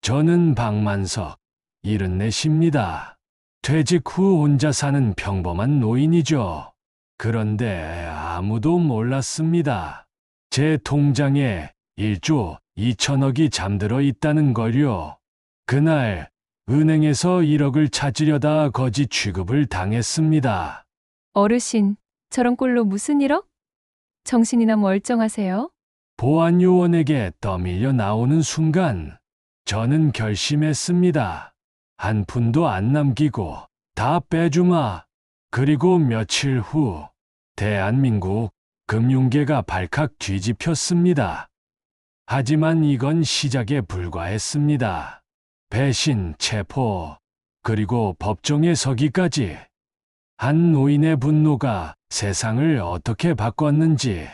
저는 박만석, 74입니다. 퇴직 후 혼자 사는 평범한 노인이죠. 그런데 아무도 몰랐습니다. 제 통장에 1조 2천억이 잠들어 있다는 걸요. 그날 은행에서 1억을 찾으려다 거지 취급을 당했습니다. 어르신, 저런 꼴로 무슨 1억? 정신이나 멀쩡하세요? 보안 요원에게 떠밀려 나오는 순간 저는 결심했습니다. 한 푼도 안 남기고 다 빼주마. 그리고 며칠 후 대한민국 금융계가 발칵 뒤집혔습니다. 하지만 이건 시작에 불과했습니다. 배신, 체포, 그리고 법정에 서기까지. 한 노인의 분노가 세상을 어떻게 바꿨는지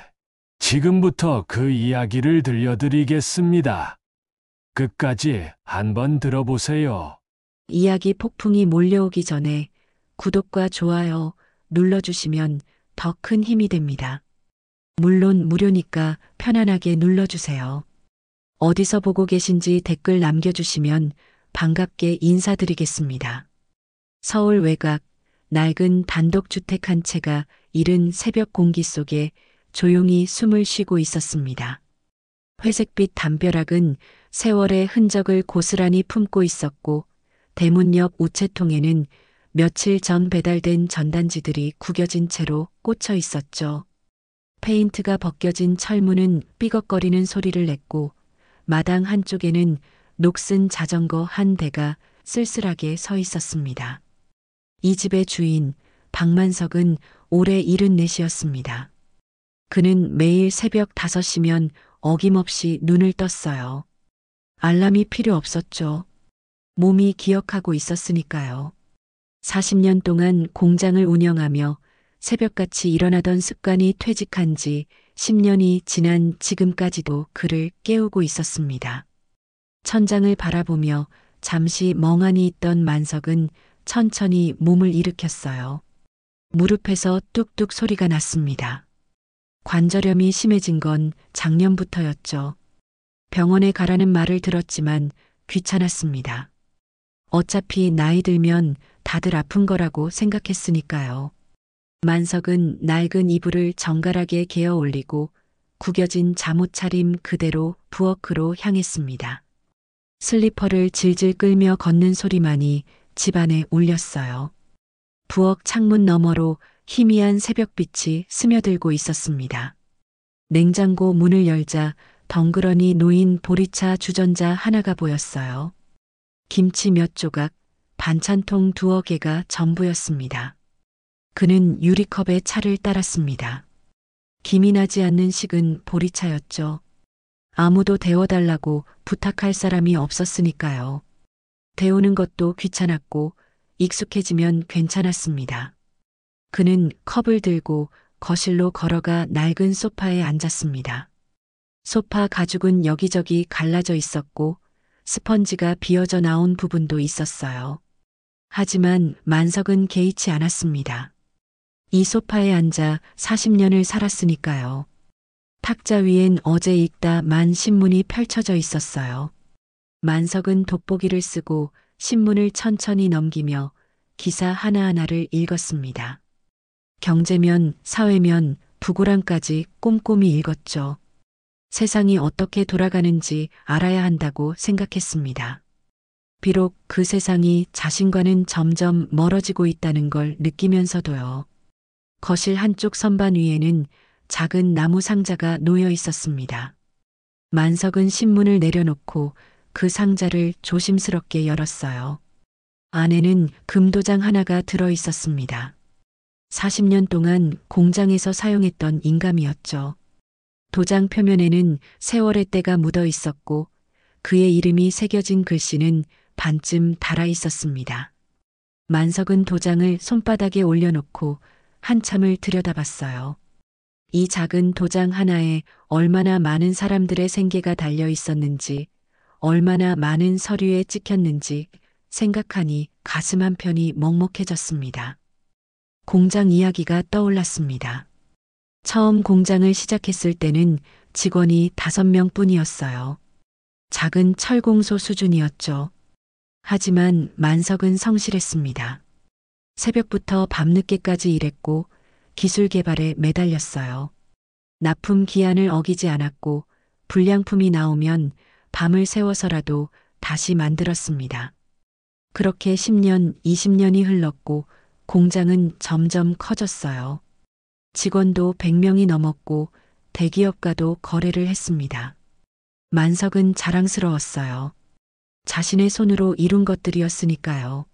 지금부터 그 이야기를 들려드리겠습니다. 끝까지 한번 들어보세요. 이야기 폭풍이 몰려오기 전에 구독과 좋아요 눌러주시면 더 큰 힘이 됩니다. 물론 무료니까 편안하게 눌러주세요. 어디서 보고 계신지 댓글 남겨주시면 반갑게 인사드리겠습니다. 서울 외곽 낡은 단독주택 한 채가 이른 새벽 공기 속에 조용히 숨을 쉬고 있었습니다. 회색빛 담벼락은 세월의 흔적을 고스란히 품고 있었고 대문 옆 우체통에는 며칠 전 배달된 전단지들이 구겨진 채로 꽂혀 있었죠. 페인트가 벗겨진 철문은 삐걱거리는 소리를 냈고 마당 한쪽에는 녹슨 자전거 한 대가 쓸쓸하게 서 있었습니다. 이 집의 주인 박만석은 올해 74이었습니다. 그는 매일 새벽 5시면 어김없이 눈을 떴어요. 알람이 필요 없었죠. 몸이 기억하고 있었으니까요. 40년 동안 공장을 운영하며 새벽같이 일어나던 습관이 퇴직한 지 10년이 지난 지금까지도 그를 깨우고 있었습니다. 천장을 바라보며 잠시 멍하니 있던 만석은 천천히 몸을 일으켰어요. 무릎에서 뚝뚝 소리가 났습니다. 관절염이 심해진 건 작년부터였죠. 병원에 가라는 말을 들었지만 귀찮았습니다. 어차피 나이 들면 다들 아픈 거라고 생각했으니까요. 만석은 낡은 이불을 정갈하게 개어 올리고 구겨진 잠옷 차림 그대로 부엌으로 향했습니다. 슬리퍼를 질질 끌며 걷는 소리만이 집안에 울렸어요. 부엌 창문 너머로 희미한 새벽빛이 스며들고 있었습니다. 냉장고 문을 열자 덩그러니 놓인 보리차 주전자 하나가 보였어요. 김치 몇 조각, 반찬통 2-어 개가 전부였습니다. 그는 유리컵에 차를 따랐습니다. 김이 나지 않는 식은 보리차였죠. 아무도 데워달라고 부탁할 사람이 없었으니까요. 데우는 것도 귀찮았고 익숙해지면 괜찮았습니다. 그는 컵을 들고 거실로 걸어가 낡은 소파에 앉았습니다. 소파 가죽은 여기저기 갈라져 있었고 스펀지가 비어져 나온 부분도 있었어요. 하지만 만석은 개의치 않았습니다. 이 소파에 앉아 40년을 살았으니까요. 탁자 위엔 어제 읽다 만 신문이 펼쳐져 있었어요. 만석은 돋보기를 쓰고 신문을 천천히 넘기며 기사 하나하나를 읽었습니다. 경제면, 사회면, 부고랑까지 꼼꼼히 읽었죠. 세상이 어떻게 돌아가는지 알아야 한다고 생각했습니다. 비록 그 세상이 자신과는 점점 멀어지고 있다는 걸 느끼면서도요. 거실 한쪽 선반 위에는 작은 나무 상자가 놓여 있었습니다. 만석은 신문을 내려놓고 그 상자를 조심스럽게 열었어요. 안에는 금도장 하나가 들어 있었습니다. 40년 동안 공장에서 사용했던 인감이었죠. 도장 표면에는 세월의 때가 묻어 있었고 그의 이름이 새겨진 글씨는 반쯤 닳아 있었습니다. 만석은 도장을 손바닥에 올려놓고 한참을 들여다봤어요. 이 작은 도장 하나에 얼마나 많은 사람들의 생계가 달려 있었는지, 얼마나 많은 서류에 찍혔는지 생각하니 가슴 한편이 먹먹해졌습니다. 공장 이야기가 떠올랐습니다. 처음 공장을 시작했을 때는 직원이 5명 뿐이었어요. 작은 철공소 수준이었죠. 하지만 만석은 성실했습니다. 새벽부터 밤늦게까지 일했고 기술 개발에 매달렸어요. 납품 기한을 어기지 않았고 불량품이 나오면 밤을 새워서라도 다시 만들었습니다. 그렇게 10년, 20년이 흘렀고 공장은 점점 커졌어요. 직원도 100명이 넘었고 대기업과도 거래를 했습니다. 만석은 자랑스러웠어요. 자신의 손으로 이룬 것들이었으니까요.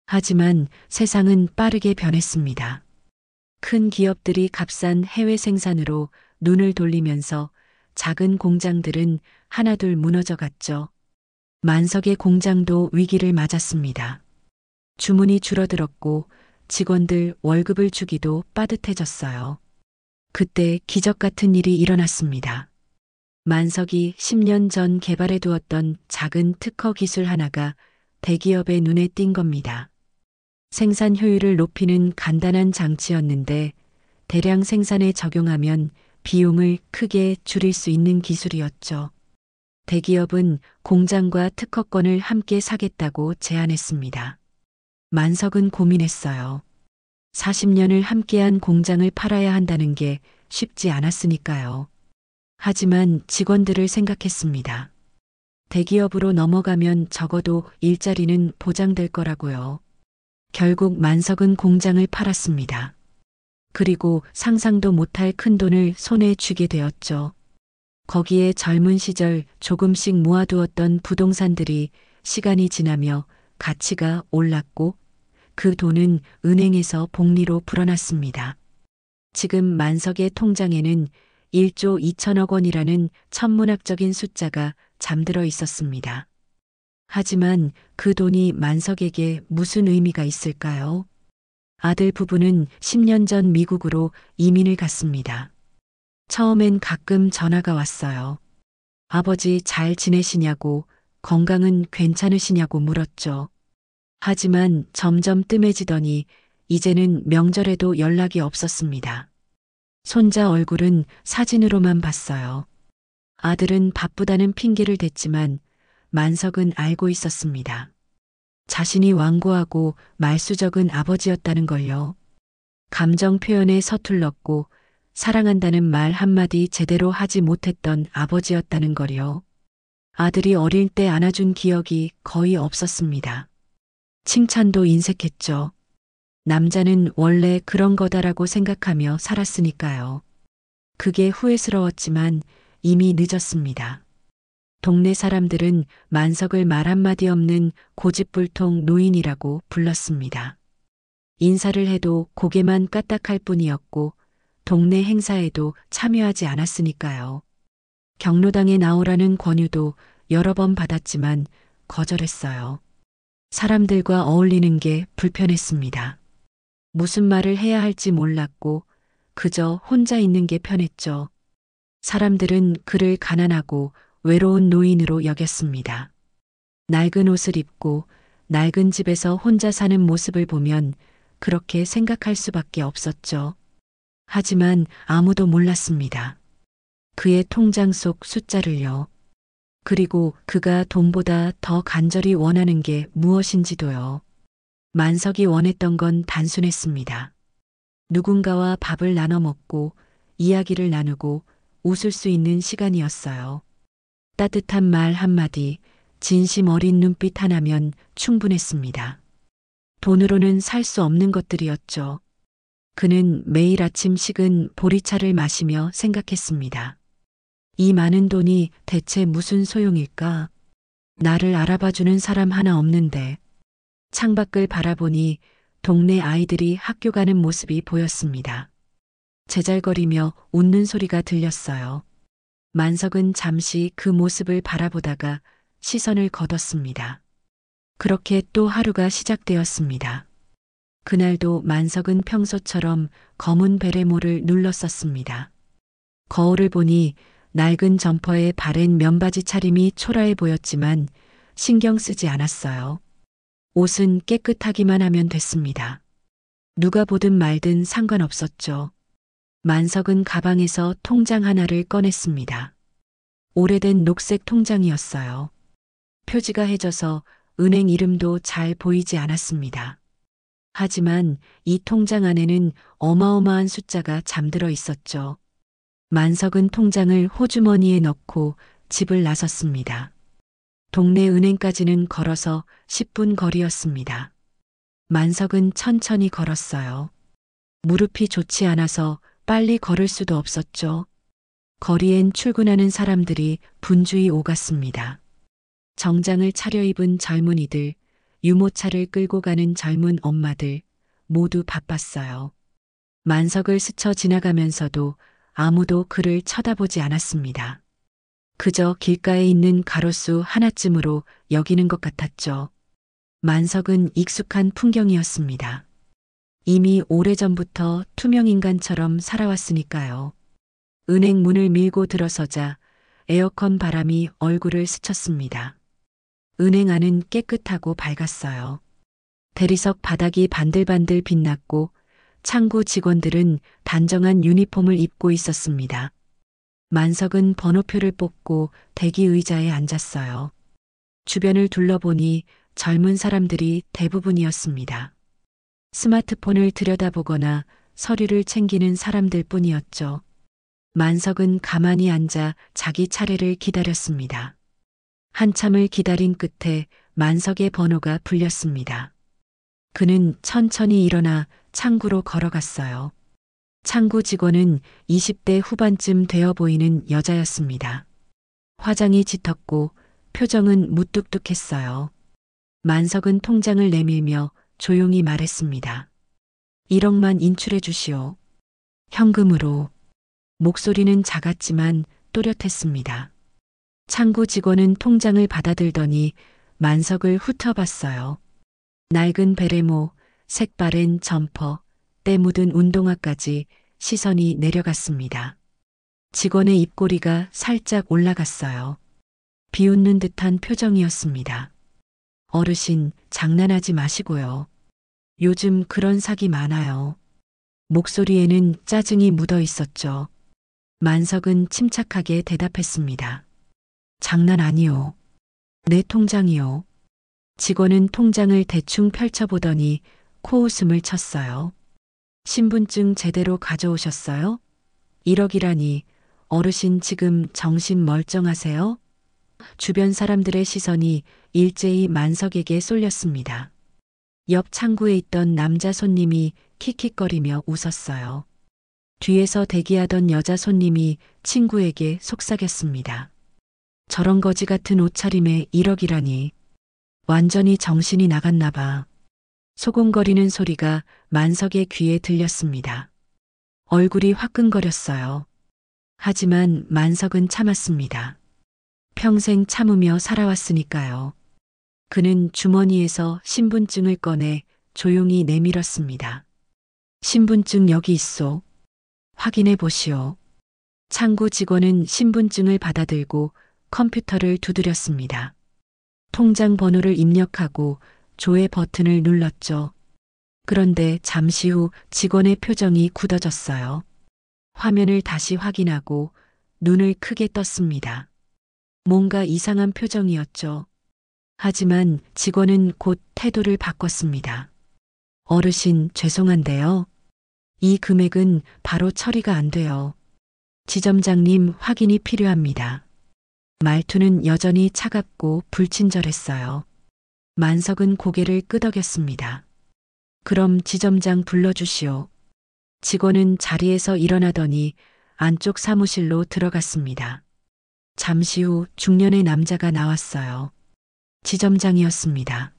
하지만 세상은 빠르게 변했습니다. 큰 기업들이 값싼 해외 생산으로 눈을 돌리면서 작은 공장들은 하나둘 무너져 갔죠. 만석의 공장도 위기를 맞았습니다. 주문이 줄어들었고 직원들 월급을 주기도 빠듯해졌어요. 그때 기적 같은 일이 일어났습니다. 만석이 10년 전 개발해 두었던 작은 특허 기술 하나가 대기업의 눈에 띈 겁니다. 생산 효율을 높이는 간단한 장치였는데 대량 생산에 적용하면 비용을 크게 줄일 수 있는 기술이었죠. 대기업은 공장과 특허권을 함께 사겠다고 제안했습니다. 만석은 고민했어요. 40년을 함께한 공장을 팔아야 한다는 게 쉽지 않았으니까요. 하지만 직원들을 생각했습니다. 대기업으로 넘어가면 적어도 일자리는 보장될 거라고요. 결국 만석은 공장을 팔았습니다. 그리고 상상도 못할 큰 돈을 손에 쥐게 되었죠. 거기에 젊은 시절 조금씩 모아두었던 부동산들이 시간이 지나며 가치가 올랐고 그 돈은 은행에서 복리로 불어났습니다. 지금 만석의 통장에는 1조 2천억 원이라는 천문학적인 숫자가 잠들어 있었습니다. 하지만 그 돈이 만석에게 무슨 의미가 있을까요? 아들 부부는 10년 전 미국으로 이민을 갔습니다. 처음엔 가끔 전화가 왔어요. 아버지 잘 지내시냐고, 건강은 괜찮으시냐고 물었죠. 하지만 점점 뜸해지더니 이제는 명절에도 연락이 없었습니다. 손자 얼굴은 사진으로만 봤어요. 아들은 바쁘다는 핑계를 댔지만 만석은 알고 있었습니다. 자신이 완고하고 말수적은 아버지였다는 걸요. 감정 표현에 서툴렀고 사랑한다는 말 한마디 제대로 하지 못했던 아버지였다는 걸요. 아들이 어릴 때 안아준 기억이 거의 없었습니다. 칭찬도 인색했죠. 남자는 원래 그런 거다라고 생각하며 살았으니까요. 그게 후회스러웠지만 이미 늦었습니다. 동네 사람들은 만석을 말 한마디 없는 고집불통 노인이라고 불렀습니다. 인사를 해도 고개만 까딱할 뿐이었고 동네 행사에도 참여하지 않았으니까요. 경로당에 나오라는 권유도 여러 번 받았지만 거절했어요. 사람들과 어울리는 게 불편했습니다. 무슨 말을 해야 할지 몰랐고 그저 혼자 있는 게 편했죠. 사람들은 그를 가난하고 외로운 노인으로 여겼습니다. 낡은 옷을 입고 낡은 집에서 혼자 사는 모습을 보면 그렇게 생각할 수밖에 없었죠. 하지만 아무도 몰랐습니다. 그의 통장 속 숫자를요. 그리고 그가 돈보다 더 간절히 원하는 게 무엇인지도요. 만석이 원했던 건 단순했습니다. 누군가와 밥을 나눠 먹고 이야기를 나누고 웃을 수 있는 시간이었어요. 따뜻한 말 한마디, 진심 어린 눈빛 하나면 충분했습니다. 돈으로는 살 수 없는 것들이었죠. 그는 매일 아침 식은 보리차를 마시며 생각했습니다. 이 많은 돈이 대체 무슨 소용일까? 나를 알아봐주는 사람 하나 없는데. 창밖을 바라보니 동네 아이들이 학교 가는 모습이 보였습니다. 제잘거리며 웃는 소리가 들렸어요. 만석은 잠시 그 모습을 바라보다가 시선을 거뒀습니다. 그렇게 또 하루가 시작되었습니다. 그날도 만석은 평소처럼 검은 베레모를 눌렀었습니다. 거울을 보니 낡은 점퍼에 바랜 면바지 차림이 초라해 보였지만 신경 쓰지 않았어요. 옷은 깨끗하기만 하면 됐습니다. 누가 보든 말든 상관없었죠. 만석은 가방에서 통장 하나를 꺼냈습니다. 오래된 녹색 통장이었어요. 표지가 해져서 은행 이름도 잘 보이지 않았습니다. 하지만 이 통장 안에는 어마어마한 숫자가 잠들어 있었죠. 만석은 통장을 호주머니에 넣고 집을 나섰습니다. 동네 은행까지는 걸어서 10분 거리였습니다. 만석은 천천히 걸었어요. 무릎이 좋지 않아서 빨리 걸을 수도 없었죠. 거리엔 출근하는 사람들이 분주히 오갔습니다. 정장을 차려입은 젊은이들, 유모차를 끌고 가는 젊은 엄마들, 모두 바빴어요. 만석을 스쳐 지나가면서도 아무도 그를 쳐다보지 않았습니다. 그저 길가에 있는 가로수 하나쯤으로 여기는 것 같았죠. 만석은 익숙한 풍경이었습니다. 이미 오래전부터 투명인간처럼 살아왔으니까요. 은행 문을 밀고 들어서자 에어컨 바람이 얼굴을 스쳤습니다. 은행 안은 깨끗하고 밝았어요. 대리석 바닥이 반들반들 빛났고 창구 직원들은 단정한 유니폼을 입고 있었습니다. 만석은 번호표를 뽑고 대기 의자에 앉았어요. 주변을 둘러보니 젊은 사람들이 대부분이었습니다. 스마트폰을 들여다보거나 서류를 챙기는 사람들 뿐이었죠. 만석은 가만히 앉아 자기 차례를 기다렸습니다. 한참을 기다린 끝에 만석의 번호가 불렸습니다. 그는 천천히 일어나 창구로 걸어갔어요. 창구 직원은 20대 후반쯤 되어 보이는 여자였습니다. 화장이 짙었고 표정은 무뚝뚝했어요. 만석은 통장을 내밀며 조용히 말했습니다. 1억만 인출해 주시오. 현금으로. 목소리는 작았지만 또렷했습니다. 창구 직원은 통장을 받아들더니 만석을 훑어봤어요. 낡은 베레모, 색바랜 점퍼, 때 묻은 운동화까지 시선이 내려갔습니다. 직원의 입꼬리가 살짝 올라갔어요. 비웃는 듯한 표정이었습니다. 어르신, 장난하지 마시고요. 요즘 그런 사기 많아요. 목소리에는 짜증이 묻어 있었죠. 만석은 침착하게 대답했습니다. 장난 아니요. 내 통장이요. 직원은 통장을 대충 펼쳐보더니 코웃음을 쳤어요. 신분증 제대로 가져오셨어요? 1억이라니 어르신 지금 정신 멀쩡하세요? 주변 사람들의 시선이 일제히 만석에게 쏠렸습니다. 옆 창구에 있던 남자 손님이 킥킥거리며 웃었어요. 뒤에서 대기하던 여자 손님이 친구에게 속삭였습니다. 저런 거지 같은 옷차림에 1억이라니. 완전히 정신이 나갔나 봐. 소곤거리는 소리가 만석의 귀에 들렸습니다. 얼굴이 화끈거렸어요. 하지만 만석은 참았습니다. 평생 참으며 살아왔으니까요. 그는 주머니에서 신분증을 꺼내 조용히 내밀었습니다. 신분증 여기 있소. 확인해 보시오. 창구 직원은 신분증을 받아들고 컴퓨터를 두드렸습니다. 통장 번호를 입력하고 조회 버튼을 눌렀죠. 그런데 잠시 후 직원의 표정이 굳어졌어요. 화면을 다시 확인하고 눈을 크게 떴습니다. 뭔가 이상한 표정이었죠. 하지만 직원은 곧 태도를 바꿨습니다. 어르신, 죄송한데요. 이 금액은 바로 처리가 안 돼요. 지점장님 확인이 필요합니다. 말투는 여전히 차갑고 불친절했어요. 만석은 고개를 끄덕였습니다. 그럼 지점장 불러주시오. 직원은 자리에서 일어나더니 안쪽 사무실로 들어갔습니다. 잠시 후 중년의 남자가 나왔어요. 지점장이었습니다.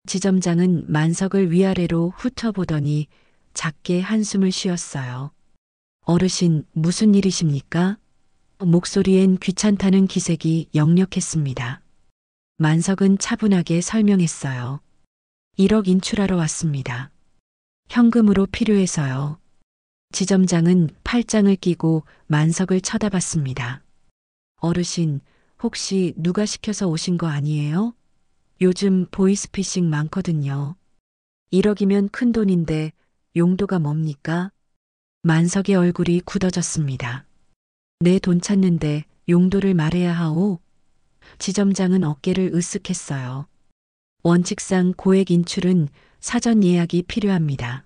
지점장은 만석을 위아래로 훑어보더니 작게 한숨을 쉬었어요. 어르신, 무슨 일이십니까? 목소리엔 귀찮다는 기색이 역력했습니다. 만석은 차분하게 설명했어요. 1억 인출하러 왔습니다. 현금으로 필요해서요. 지점장은 팔짱을 끼고 만석을 쳐다봤습니다. 어르신, 혹시 누가 시켜서 오신 거 아니에요? 요즘 보이스피싱 많거든요. 1억이면 큰 돈인데 용도가 뭡니까? 만석의 얼굴이 굳어졌습니다. 내 돈 찾는데 용도를 말해야 하오. 지점장은 어깨를 으쓱했어요. 원칙상 고액 인출은 사전 예약이 필요합니다.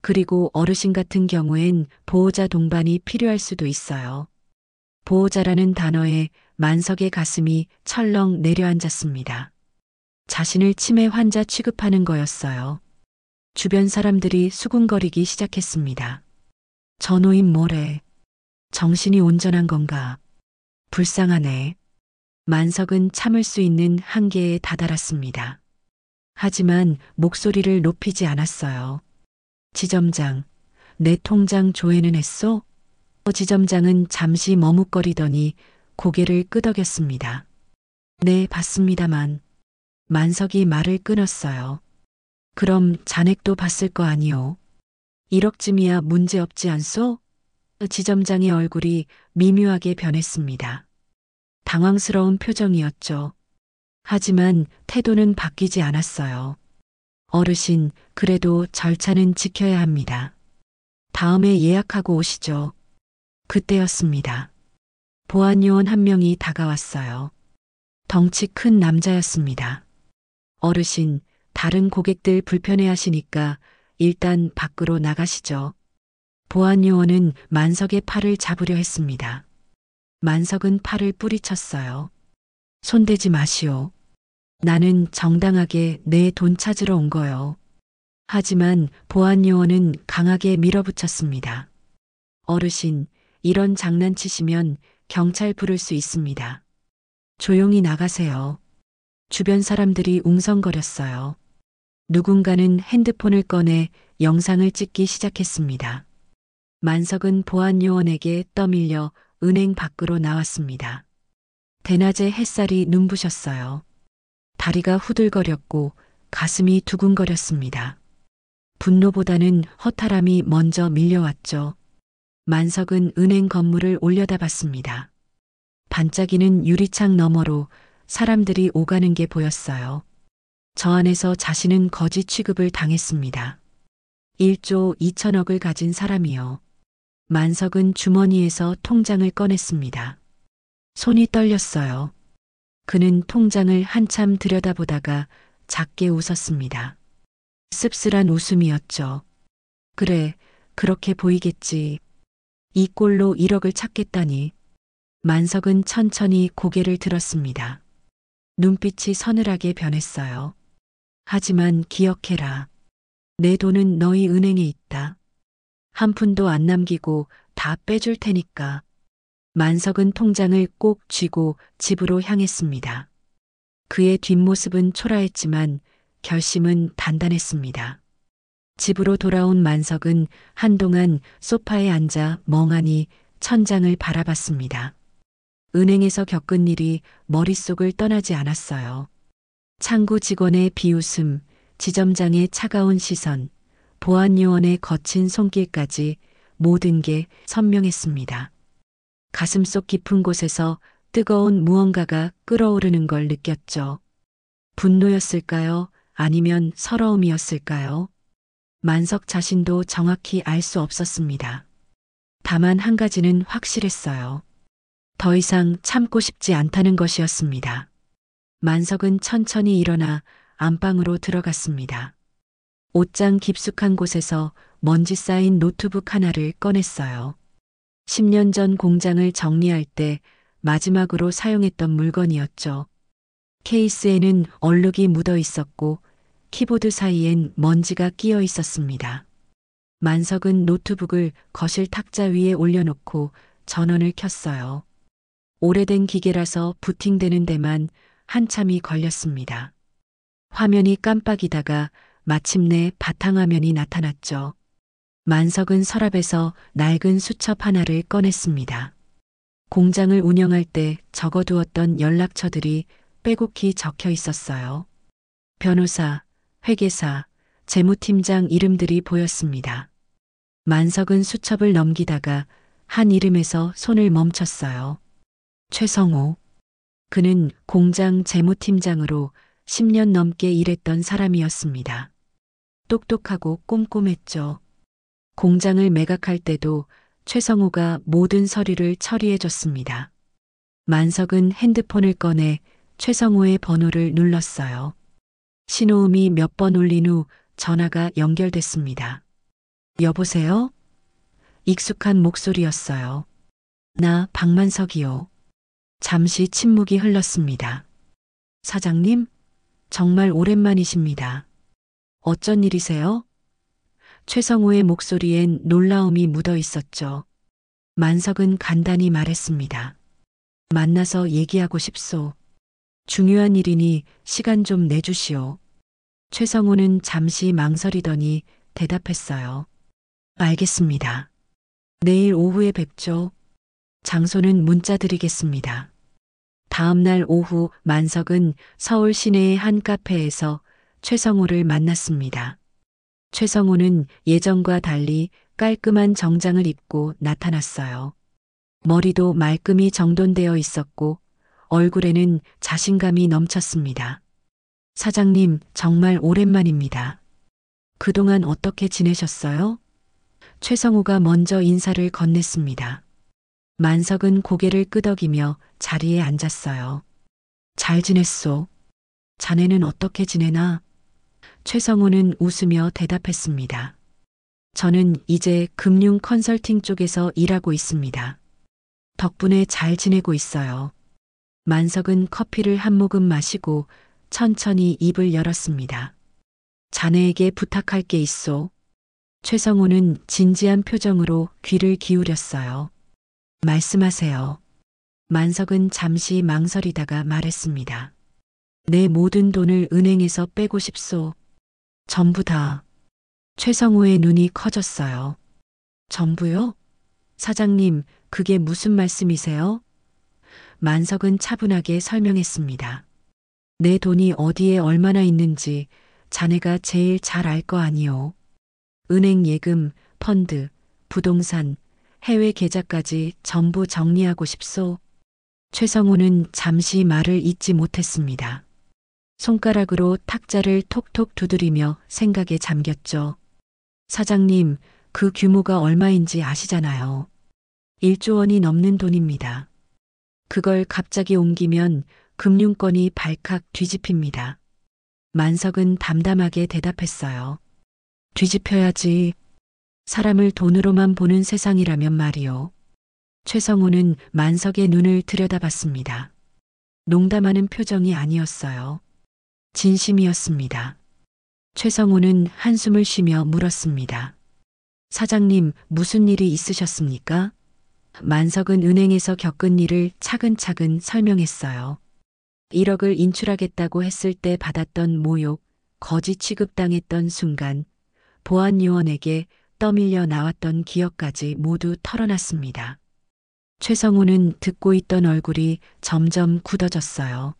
그리고 어르신 같은 경우엔 보호자 동반이 필요할 수도 있어요. 보호자라는 단어에 만석의 가슴이 철렁 내려앉았습니다. 자신을 치매 환자 취급하는 거였어요. 주변 사람들이 수군거리기 시작했습니다. 전호인 뭐래? 정신이 온전한 건가? 불쌍하네. 만석은 참을 수 있는 한계에 다다랐습니다. 하지만 목소리를 높이지 않았어요. 지점장, 내 통장 조회는 했소? 지점장은 잠시 머뭇거리더니 고개를 끄덕였습니다. 네, 봤습니다만. 만석이 말을 끊었어요. 그럼 잔액도 봤을 거 아니오. 1억쯤이야 문제 없지 않소? 지점장의 얼굴이 미묘하게 변했습니다. 당황스러운 표정이었죠. 하지만 태도는 바뀌지 않았어요. 어르신, 그래도 절차는 지켜야 합니다. 다음에 예약하고 오시죠. 그때였습니다. 보안요원 한 명이 다가왔어요. 덩치 큰 남자였습니다. 어르신, 다른 고객들 불편해하시니까 일단 밖으로 나가시죠. 보안요원은 만석의 팔을 잡으려 했습니다. 만석은 팔을 뿌리쳤어요. 손대지 마시오. 나는 정당하게 내 돈 찾으러 온 거요. 하지만 보안요원은 강하게 밀어붙였습니다. 어르신, 이런 장난치시면 경찰 부를 수 있습니다. 조용히 나가세요. 주변 사람들이 웅성거렸어요. 누군가는 핸드폰을 꺼내 영상을 찍기 시작했습니다. 만석은 보안요원에게 떠밀려 은행 밖으로 나왔습니다. 대낮에 햇살이 눈부셨어요. 다리가 후들거렸고 가슴이 두근거렸습니다. 분노보다는 허탈함이 먼저 밀려왔죠. 만석은 은행 건물을 올려다봤습니다. 반짝이는 유리창 너머로 사람들이 오가는 게 보였어요. 저 안에서 자신은 거지 취급을 당했습니다. 1조 2천억을 가진 사람이요. 만석은 주머니에서 통장을 꺼냈습니다. 손이 떨렸어요. 그는 통장을 한참 들여다보다가 작게 웃었습니다. 씁쓸한 웃음이었죠. 그래, 그렇게 보이겠지. 이 꼴로 1억을 찾겠다니. 만석은 천천히 고개를 들었습니다. 눈빛이 서늘하게 변했어요. 하지만 기억해라. 내 돈은 너희 은행에 있다. 한 푼도 안 남기고 다 빼줄 테니까. 만석은 통장을 꼭 쥐고 집으로 향했습니다. 그의 뒷모습은 초라했지만 결심은 단단했습니다. 집으로 돌아온 만석은 한동안 소파에 앉아 멍하니 천장을 바라봤습니다. 은행에서 겪은 일이 머릿속을 떠나지 않았어요. 창구 직원의 비웃음, 지점장의 차가운 시선, 보안요원의 거친 손길까지 모든 게 선명했습니다. 가슴속 깊은 곳에서 뜨거운 무언가가 끓어오르는 걸 느꼈죠. 분노였을까요? 아니면 서러움이었을까요? 만석 자신도 정확히 알 수 없었습니다. 다만 한 가지는 확실했어요. 더 이상 참고 싶지 않다는 것이었습니다. 만석은 천천히 일어나 안방으로 들어갔습니다. 옷장 깊숙한 곳에서 먼지 쌓인 노트북 하나를 꺼냈어요. 10년 전 공장을 정리할 때 마지막으로 사용했던 물건이었죠. 케이스에는 얼룩이 묻어 있었고 키보드 사이엔 먼지가 끼어 있었습니다. 만석은 노트북을 거실 탁자 위에 올려놓고 전원을 켰어요. 오래된 기계라서 부팅되는 데만 한참이 걸렸습니다. 화면이 깜빡이다가 마침내 바탕화면이 나타났죠. 만석은 서랍에서 낡은 수첩 하나를 꺼냈습니다. 공장을 운영할 때 적어두었던 연락처들이 빼곡히 적혀 있었어요. 변호사, 회계사, 재무팀장 이름들이 보였습니다. 만석은 수첩을 넘기다가 한 이름에서 손을 멈췄어요. 최성호. 그는 공장 재무팀장으로 10년 넘게 일했던 사람이었습니다. 똑똑하고 꼼꼼했죠. 공장을 매각할 때도 최성호가 모든 서류를 처리해 줬습니다. 만석은 핸드폰을 꺼내 최성호의 번호를 눌렀어요. 신호음이 몇 번 울린 후 전화가 연결됐습니다. 여보세요? 익숙한 목소리였어요. 나 박만석이요. 잠시 침묵이 흘렀습니다. 사장님? 정말 오랜만이십니다. 어쩐 일이세요? 최성호의 목소리엔 놀라움이 묻어 있었죠. 만석은 간단히 말했습니다. 만나서 얘기하고 싶소. 중요한 일이니 시간 좀 내주시오. 최성호는 잠시 망설이더니 대답했어요. 알겠습니다. 내일 오후에 뵙죠. 장소는 문자 드리겠습니다. 다음 날 오후 만석은 서울 시내의 한 카페에서 최성호를 만났습니다. 최성호는 예전과 달리 깔끔한 정장을 입고 나타났어요. 머리도 말끔히 정돈되어 있었고 얼굴에는 자신감이 넘쳤습니다. 사장님, 정말 오랜만입니다. 그동안 어떻게 지내셨어요? 최성호가 먼저 인사를 건넸습니다. 만석은 고개를 끄덕이며 자리에 앉았어요. 잘 지냈소. 자네는 어떻게 지내나? 최성호는 웃으며 대답했습니다. 저는 이제 금융 컨설팅 쪽에서 일하고 있습니다. 덕분에 잘 지내고 있어요. 만석은 커피를 한 모금 마시고 천천히 입을 열었습니다. 자네에게 부탁할 게 있소. 최성호는 진지한 표정으로 귀를 기울였어요. 말씀하세요. 만석은 잠시 망설이다가 말했습니다. 내 모든 돈을 은행에서 빼고 싶소. 전부 다. 최성호의 눈이 커졌어요. 전부요? 사장님, 그게 무슨 말씀이세요? 만석은 차분하게 설명했습니다. 내 돈이 어디에 얼마나 있는지 자네가 제일 잘 알 거 아니오. 은행 예금, 펀드, 부동산, 해외 계좌까지 전부 정리하고 싶소. 최성호는 잠시 말을 잇지 못했습니다. 손가락으로 탁자를 톡톡 두드리며 생각에 잠겼죠. 사장님, 그 규모가 얼마인지 아시잖아요. 1조 원이 넘는 돈입니다. 그걸 갑자기 옮기면 금융권이 발칵 뒤집힙니다. 만석은 담담하게 대답했어요. 뒤집혀야지. 사람을 돈으로만 보는 세상이라면 말이요. 최성호는 만석의 눈을 들여다봤습니다. 농담하는 표정이 아니었어요. 진심이었습니다. 최성호는 한숨을 쉬며 물었습니다. 사장님, 무슨 일이 있으셨습니까? 만석은 은행에서 겪은 일을 차근차근 설명했어요. 1억을 인출하겠다고 했을 때 받았던 모욕, 거지 취급당했던 순간, 보안요원에게 떠밀려 나왔던 기억까지 모두 털어놨습니다. 최성호는 듣고 있던 얼굴이 점점 굳어졌어요.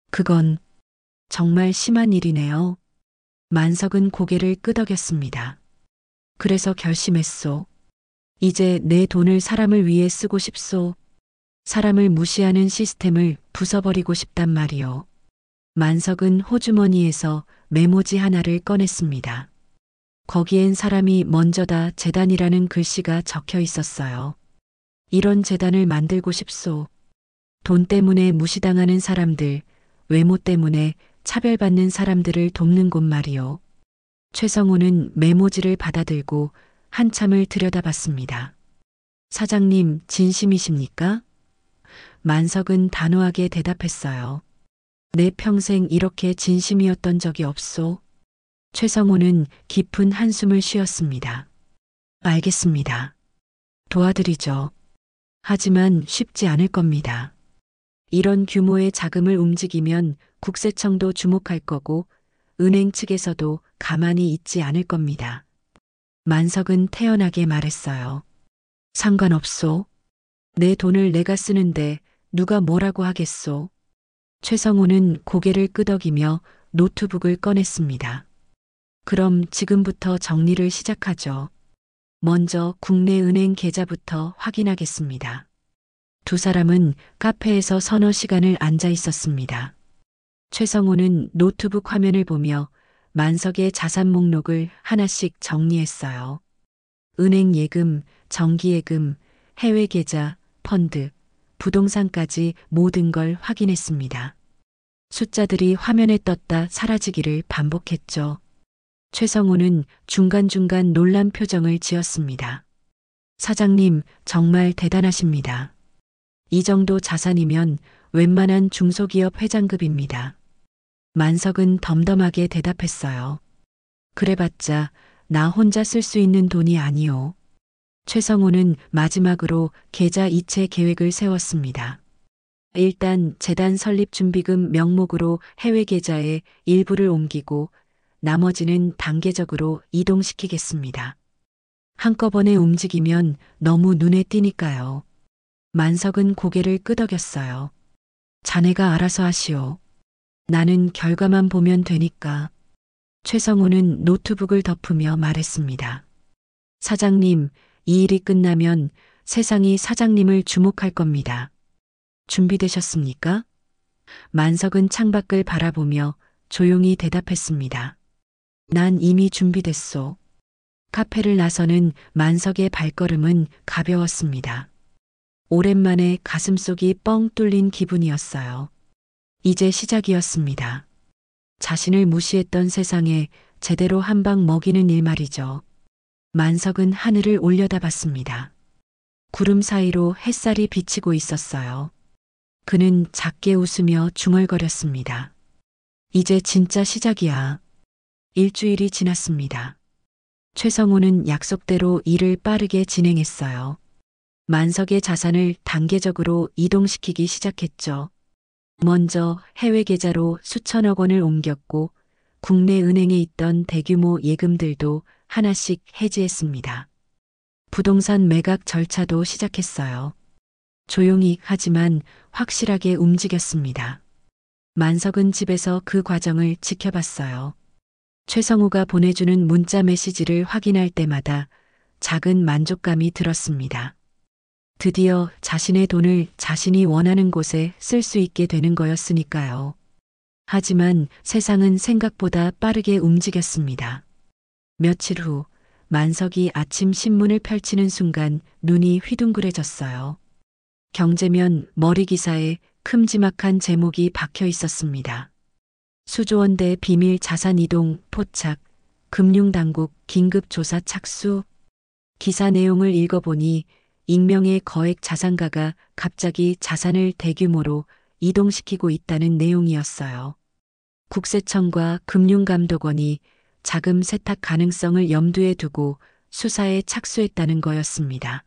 그건 정말 심한 일이네요. 만석은 고개를 끄덕였습니다. 그래서 결심했소. 이제 내 돈을 사람을 위해 쓰고 싶소. 사람을 무시하는 시스템을 부숴버리고 싶단 말이요. 만석은 호주머니에서 메모지 하나를 꺼냈습니다. 거기엔 사람이 먼저다 재단이라는 글씨가 적혀 있었어요. 이런 재단을 만들고 싶소. 돈 때문에 무시당하는 사람들, 외모 때문에 차별받는 사람들을 돕는 곳 말이요. 최성호는 메모지를 받아들고 한참을 들여다봤습니다. 사장님, 진심이십니까? 만석은 단호하게 대답했어요. 내 평생 이렇게 진심이었던 적이 없소. 최성호는 깊은 한숨을 쉬었습니다. 알겠습니다. 도와드리죠. 하지만 쉽지 않을 겁니다. 이런 규모의 자금을 움직이면 국세청도 주목할 거고 은행 측에서도 가만히 있지 않을 겁니다. 만석은 태연하게 말했어요. 상관없소. 내 돈을 내가 쓰는데 누가 뭐라고 하겠소. 최성호는 고개를 끄덕이며 노트북을 꺼냈습니다. 그럼 지금부터 정리를 시작하죠. 먼저 국내 은행 계좌부터 확인하겠습니다. 두 사람은 카페에서 서너 시간을 앉아 있었습니다. 최성호는 노트북 화면을 보며 만석의 자산 목록을 하나씩 정리했어요. 은행 예금, 정기예금, 해외 계좌, 펀드, 부동산까지 모든 걸 확인했습니다. 숫자들이 화면에 떴다 사라지기를 반복했죠. 최성호는 중간중간 놀란 표정을 지었습니다. 사장님, 정말 대단하십니다. 이 정도 자산이면 웬만한 중소기업 회장급입니다. 만석은 덤덤하게 대답했어요. 그래봤자 나 혼자 쓸 수 있는 돈이 아니오. 최성호는 마지막으로 계좌 이체 계획을 세웠습니다. 일단 재단 설립 준비금 명목으로 해외 계좌에 일부를 옮기고 나머지는 단계적으로 이동시키겠습니다. 한꺼번에 움직이면 너무 눈에 띄니까요. 만석은 고개를 끄덕였어요. 자네가 알아서 하시오. 나는 결과만 보면 되니까. 최성호는 노트북을 덮으며 말했습니다. 사장님, 이 일이 끝나면 세상이 사장님을 주목할 겁니다. 준비되셨습니까? 만석은 창밖을 바라보며 조용히 대답했습니다. 난 이미 준비됐소. 카페를 나서는 만석의 발걸음은 가벼웠습니다. 오랜만에 가슴속이 뻥 뚫린 기분이었어요. 이제 시작이었습니다. 자신을 무시했던 세상에 제대로 한 방 먹이는 일 말이죠. 만석은 하늘을 올려다봤습니다. 구름 사이로 햇살이 비치고 있었어요. 그는 작게 웃으며 중얼거렸습니다. 이제 진짜 시작이야. 일주일이 지났습니다. 최성호는 약속대로 일을 빠르게 진행했어요. 만석의 자산을 단계적으로 이동시키기 시작했죠. 먼저 해외 계좌로 수천억 원을 옮겼고 국내 은행에 있던 대규모 예금들도 하나씩 해지했습니다. 부동산 매각 절차도 시작했어요. 조용히 하지만 확실하게 움직였습니다. 만석은 집에서 그 과정을 지켜봤어요. 최성우가 보내주는 문자 메시지를 확인할 때마다 작은 만족감이 들었습니다. 드디어 자신의 돈을 자신이 원하는 곳에 쓸 수 있게 되는 거였으니까요. 하지만 세상은 생각보다 빠르게 움직였습니다. 며칠 후 만석이 아침 신문을 펼치는 순간 눈이 휘둥그레졌어요. 경제면 머리 기사에 큼지막한 제목이 박혀 있었습니다. 수조원대 비밀 자산 이동 포착, 금융당국 긴급조사 착수. 기사 내용을 읽어보니 익명의 거액 자산가가 갑자기 자산을 대규모로 이동시키고 있다는 내용이었어요. 국세청과 금융감독원이 자금 세탁 가능성을 염두에 두고 수사에 착수했다는 거였습니다.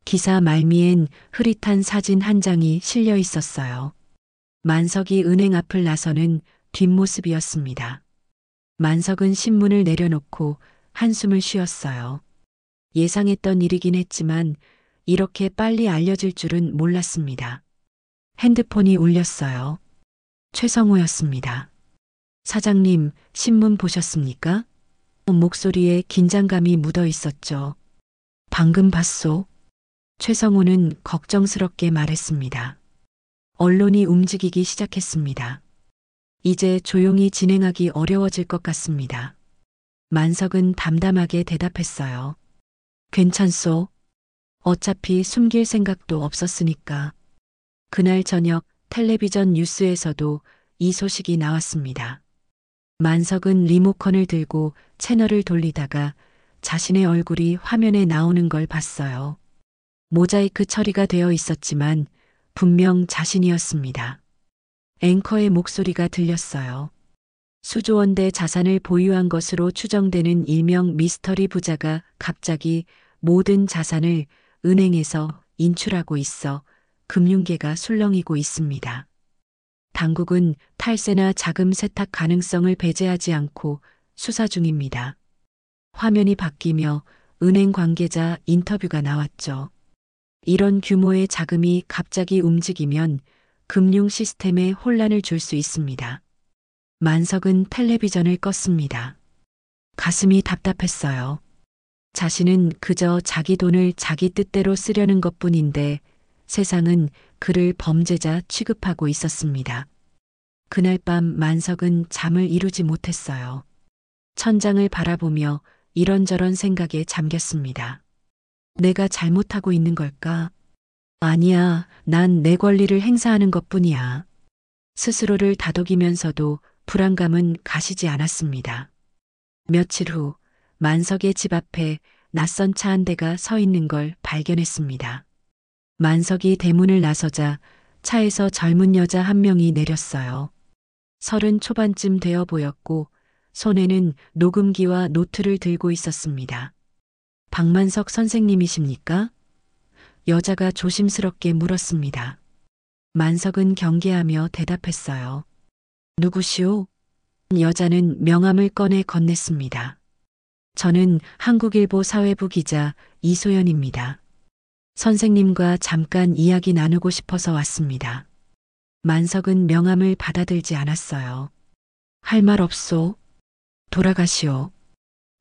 기사 말미엔 흐릿한 사진 한 장이 실려 있었어요. 만석이 은행 앞을 나서는 뒷모습이었습니다. 만석은 신문을 내려놓고 한숨을 쉬었어요. 예상했던 일이긴 했지만 이렇게 빨리 알려질 줄은 몰랐습니다. 핸드폰이 울렸어요. 최성호였습니다. 사장님, 신문 보셨습니까? 목소리에 긴장감이 묻어 있었죠. 방금 봤소? 최성호는 걱정스럽게 말했습니다. 언론이 움직이기 시작했습니다. 이제 조용히 진행하기 어려워질 것 같습니다. 만석은 담담하게 대답했어요. 괜찮소. 어차피 숨길 생각도 없었으니까. 그날 저녁 텔레비전 뉴스에서도 이 소식이 나왔습니다. 만석은 리모컨을 들고 채널을 돌리다가 자신의 얼굴이 화면에 나오는 걸 봤어요. 모자이크 처리가 되어 있었지만 분명 자신이었습니다. 앵커의 목소리가 들렸어요. 수조원대 자산을 보유한 것으로 추정되는 일명 미스터리 부자가 갑자기 모든 자산을 은행에서 인출하고 있어 금융계가 술렁이고 있습니다. 당국은 탈세나 자금 세탁 가능성을 배제하지 않고 수사 중입니다. 화면이 바뀌며 은행 관계자 인터뷰가 나왔죠. 이런 규모의 자금이 갑자기 움직이면 금융 시스템에 혼란을 줄 수 있습니다. 만석은 텔레비전을 껐습니다. 가슴이 답답했어요. 자신은 그저 자기 돈을 자기 뜻대로 쓰려는 것뿐인데 세상은 그를 범죄자 취급하고 있었습니다. 그날 밤 만석은 잠을 이루지 못했어요. 천장을 바라보며 이런저런 생각에 잠겼습니다. 내가 잘못하고 있는 걸까? 아니야, 난 내 권리를 행사하는 것뿐이야. 스스로를 다독이면서도 불안감은 가시지 않았습니다. 며칠 후 만석의 집 앞에 낯선 차 한 대가 서 있는 걸 발견했습니다. 만석이 대문을 나서자 차에서 젊은 여자 한 명이 내렸어요. 30 초반쯤 되어 보였고 손에는 녹음기와 노트를 들고 있었습니다. 박만석 선생님이십니까? 여자가 조심스럽게 물었습니다. 만석은 경계하며 대답했어요. 누구시오? 여자는 명함을 꺼내 건넸습니다. 저는 한국일보 사회부 기자 이소연입니다. 선생님과 잠깐 이야기 나누고 싶어서 왔습니다. 만석은 명함을 받아들지 않았어요. 할 말 없소. 돌아가시오.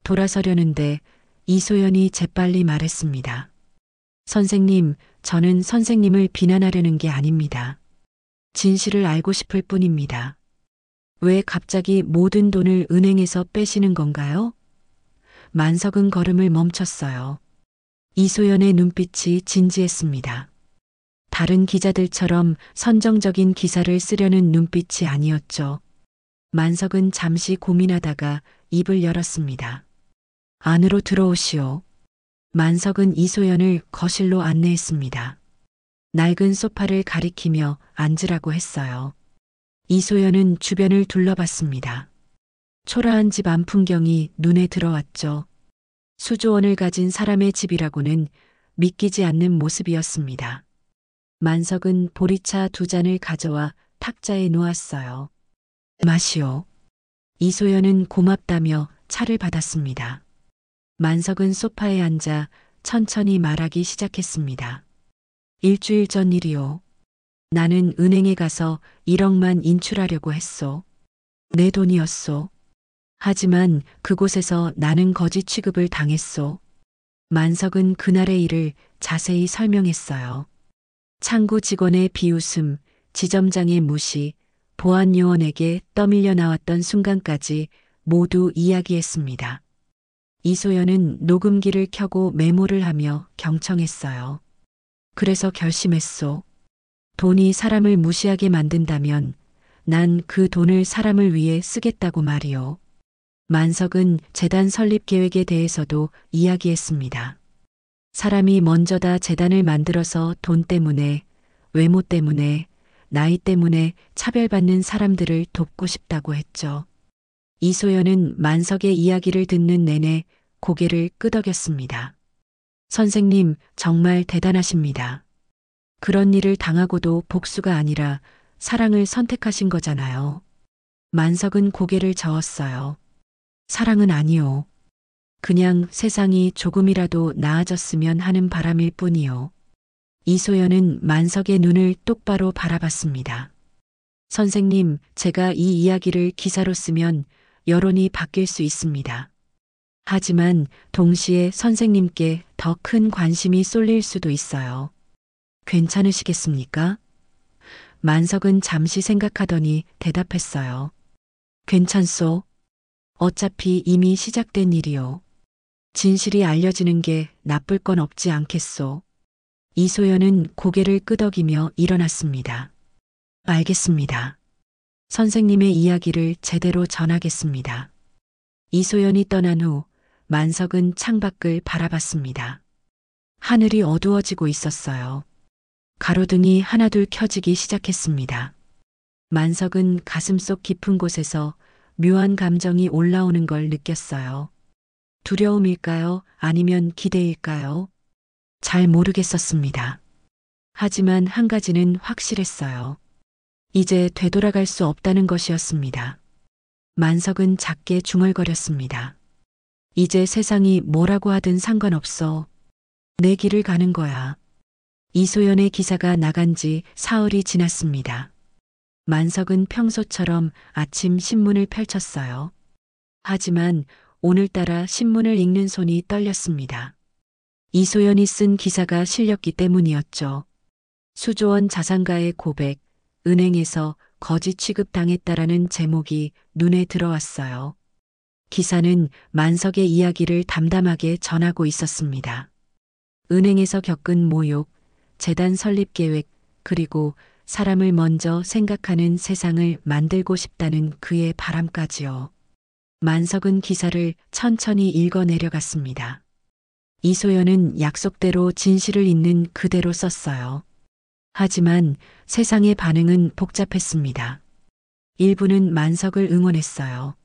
돌아서려는데 이소연이 재빨리 말했습니다. 선생님, 저는 선생님을 비난하려는 게 아닙니다. 진실을 알고 싶을 뿐입니다. 왜 갑자기 모든 돈을 은행에서 빼시는 건가요? 만석은 걸음을 멈췄어요. 이소연의 눈빛이 진지했습니다. 다른 기자들처럼 선정적인 기사를 쓰려는 눈빛이 아니었죠. 만석은 잠시 고민하다가 입을 열었습니다. 안으로 들어오시오. 만석은 이소연을 거실로 안내했습니다. 낡은 소파를 가리키며 앉으라고 했어요. 이소연은 주변을 둘러봤습니다. 초라한 집 안 풍경이 눈에 들어왔죠. 수조원을 가진 사람의 집이라고는 믿기지 않는 모습이었습니다. 만석은 보리차 2잔을 가져와 탁자에 놓았어요. 마시오. 이소연은 고맙다며 차를 받았습니다. 만석은 소파에 앉아 천천히 말하기 시작했습니다. 일주일 전 일이요. 나는 은행에 가서 1억만 인출하려고 했소. 내 돈이었소. 하지만 그곳에서 나는 거지 취급을 당했소. 만석은 그날의 일을 자세히 설명했어요. 창구 직원의 비웃음, 지점장의 무시, 보안 요원에게 떠밀려 나왔던 순간까지 모두 이야기했습니다. 이소연은 녹음기를 켜고 메모를 하며 경청했어요. 그래서 결심했소. 돈이 사람을 무시하게 만든다면 난 그 돈을 사람을 위해 쓰겠다고 말이요. 만석은 재단 설립 계획에 대해서도 이야기했습니다. 사람이 먼저 다 재단을 만들어서 돈 때문에, 외모 때문에, 나이 때문에 차별받는 사람들을 돕고 싶다고 했죠. 이소연은 만석의 이야기를 듣는 내내 고개를 끄덕였습니다. 선생님, 정말 대단하십니다. 그런 일을 당하고도 복수가 아니라 사랑을 선택하신 거잖아요. 만석은 고개를 저었어요. 사랑은 아니요. 그냥 세상이 조금이라도 나아졌으면 하는 바람일 뿐이요. 이소연은 만석의 눈을 똑바로 바라봤습니다. 선생님, 제가 이 이야기를 기사로 쓰면 여론이 바뀔 수 있습니다. 하지만 동시에 선생님께 더 큰 관심이 쏠릴 수도 있어요. 괜찮으시겠습니까? 만석은 잠시 생각하더니 대답했어요. 괜찮소. 어차피 이미 시작된 일이요. 진실이 알려지는 게 나쁠 건 없지 않겠소. 이소연은 고개를 끄덕이며 일어났습니다. 알겠습니다. 선생님의 이야기를 제대로 전하겠습니다. 이소연이 떠난 후 만석은 창밖을 바라봤습니다. 하늘이 어두워지고 있었어요. 가로등이 하나둘 켜지기 시작했습니다. 만석은 가슴속 깊은 곳에서 묘한 감정이 올라오는 걸 느꼈어요. 두려움일까요? 아니면 기대일까요? 잘 모르겠었습니다. 하지만 한 가지는 확실했어요. 이제 되돌아갈 수 없다는 것이었습니다. 만석은 작게 중얼거렸습니다. 이제 세상이 뭐라고 하든 상관없어. 내 길을 가는 거야. 이소연의 기사가 나간 지 사흘이 지났습니다. 만석은 평소처럼 아침 신문을 펼쳤어요. 하지만 오늘따라 신문을 읽는 손이 떨렸습니다. 이소연이 쓴 기사가 실렸기 때문이었죠. 수조원 자산가의 고백, 은행에서 거지 취급당했다라는 제목이 눈에 들어왔어요. 기사는 만석의 이야기를 담담하게 전하고 있었습니다. 은행에서 겪은 모욕, 재단 설립 계획, 그리고 사람을 먼저 생각하는 세상을 만들고 싶다는 그의 바람까지요. 만석은 기사를 천천히 읽어 내려갔습니다. 이소연은 약속대로 진실을 있는 그대로 썼어요. 하지만 세상의 반응은 복잡했습니다. 일부는 만석을 응원했어요.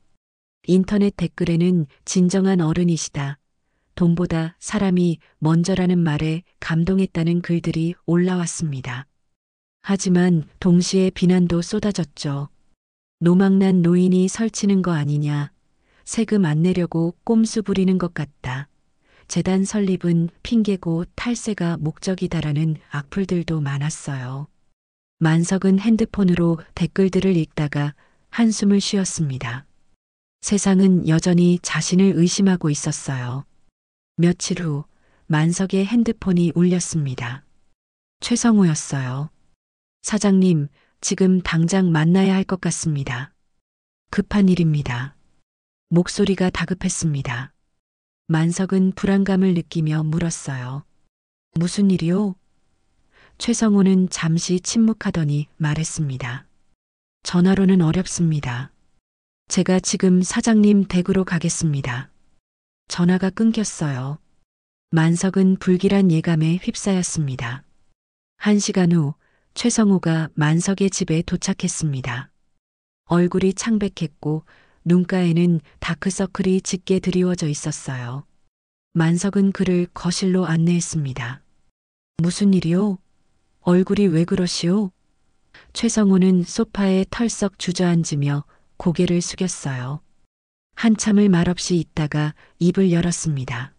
인터넷 댓글에는 진정한 어른이시다. 돈보다 사람이 먼저라는 말에 감동했다는 글들이 올라왔습니다. 하지만 동시에 비난도 쏟아졌죠. 노망난 노인이 설치는 거 아니냐. 세금 안 내려고 꼼수 부리는 것 같다. 재단 설립은 핑계고 탈세가 목적이다라는 악플들도 많았어요. 만석은 핸드폰으로 댓글들을 읽다가 한숨을 쉬었습니다. 세상은 여전히 자신을 의심하고 있었어요. 며칠 후 만석의 핸드폰이 울렸습니다. 최성우였어요. 사장님, 지금 당장 만나야 할 것 같습니다. 급한 일입니다. 목소리가 다급했습니다. 만석은 불안감을 느끼며 물었어요. 무슨 일이요? 최성우는 잠시 침묵하더니 말했습니다. 전화로는 어렵습니다. 제가 지금 사장님 댁으로 가겠습니다. 전화가 끊겼어요. 만석은 불길한 예감에 휩싸였습니다. 1시간 후 최성우가 만석의 집에 도착했습니다. 얼굴이 창백했고 눈가에는 다크서클이 짙게 드리워져 있었어요. 만석은 그를 거실로 안내했습니다. 무슨 일이요? 얼굴이 왜 그러시오? 최성우는 소파에 털썩 주저앉으며 고개를 숙였어요. 한참을 말없이 있다가 입을 열었습니다.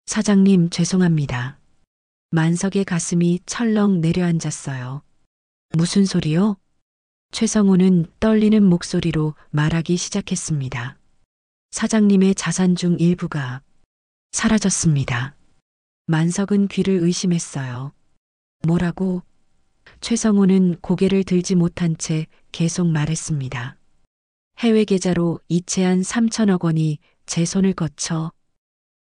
사장님, 죄송합니다. 만석의 가슴이 철렁 내려앉았어요. 무슨 소리요? 최성우는 떨리는 목소리로 말하기 시작했습니다. 사장님의 자산 중 일부가 사라졌습니다. 만석은 귀를 의심했어요. 뭐라고? 최성우는 고개를 들지 못한 채 계속 말했습니다. 해외 계좌로 이체한 3천억 원이 제 손을 거쳐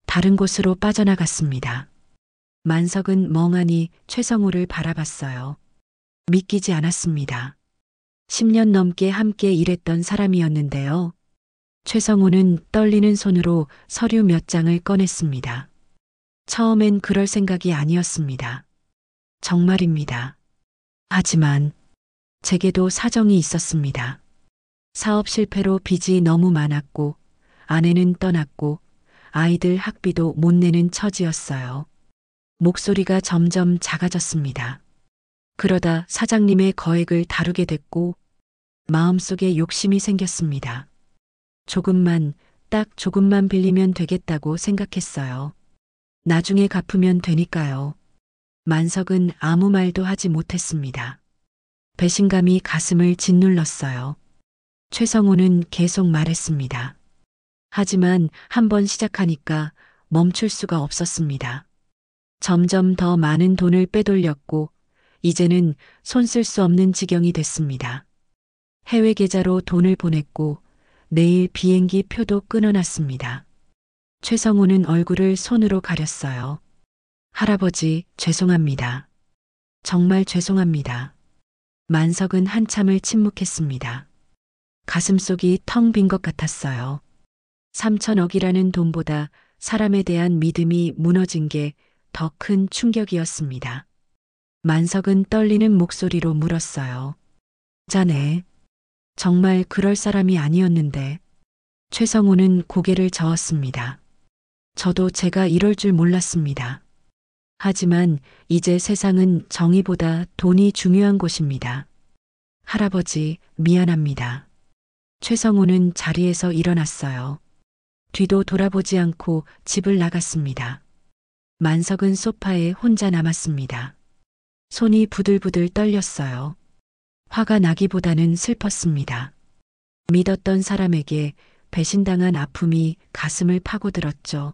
다른 곳으로 빠져나갔습니다. 만석은 멍하니 최성우를 바라봤어요. 믿기지 않았습니다. 10년 넘게 함께 일했던 사람이었는데요. 최성우는 떨리는 손으로 서류 몇 장을 꺼냈습니다. 처음엔 그럴 생각이 아니었습니다. 정말입니다. 하지만 제게도 사정이 있었습니다. 사업 실패로 빚이 너무 많았고 아내는 떠났고 아이들 학비도 못 내는 처지였어요. 목소리가 점점 작아졌습니다. 그러다 사장님의 거액을 다루게 됐고 마음속에 욕심이 생겼습니다. 조금만, 딱 조금만 빌리면 되겠다고 생각했어요. 나중에 갚으면 되니까요. 만석은 아무 말도 하지 못했습니다. 배신감이 가슴을 짓눌렀어요. 최성우는 계속 말했습니다. 하지만 한번 시작하니까 멈출 수가 없었습니다. 점점 더 많은 돈을 빼돌렸고 이제는 손 쓸 수 없는 지경이 됐습니다. 해외 계좌로 돈을 보냈고 내일 비행기 표도 끊어놨습니다. 최성우는 얼굴을 손으로 가렸어요. 할아버지, 죄송합니다. 정말 죄송합니다. 만석은 한참을 침묵했습니다. 가슴속이 텅 빈 것 같았어요. 3천억이라는 돈보다 사람에 대한 믿음이 무너진 게 더 큰 충격이었습니다. 만석은 떨리는 목소리로 물었어요. 자네, 정말 그럴 사람이 아니었는데. 최성우는 고개를 저었습니다. 저도 제가 이럴 줄 몰랐습니다. 하지만 이제 세상은 정의보다 돈이 중요한 곳입니다. 할아버지, 미안합니다. 최성우는 자리에서 일어났어요. 뒤도 돌아보지 않고 집을 나갔습니다. 만석은 소파에 혼자 남았습니다. 손이 부들부들 떨렸어요. 화가 나기보다는 슬펐습니다. 믿었던 사람에게 배신당한 아픔이 가슴을 파고들었죠.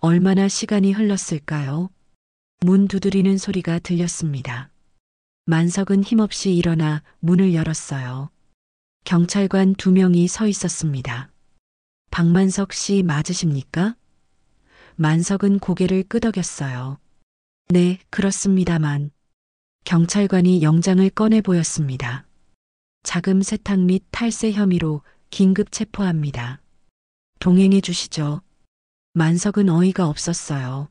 얼마나 시간이 흘렀을까요? 문 두드리는 소리가 들렸습니다. 만석은 힘없이 일어나 문을 열었어요. 경찰관 2명이 서 있었습니다. 박만석 씨 맞으십니까? 만석은 고개를 끄덕였어요. 네, 그렇습니다만. 경찰관이 영장을 꺼내 보였습니다. 자금 세탁 및 탈세 혐의로 긴급 체포합니다. 동행해 주시죠. 만석은 어이가 없었어요.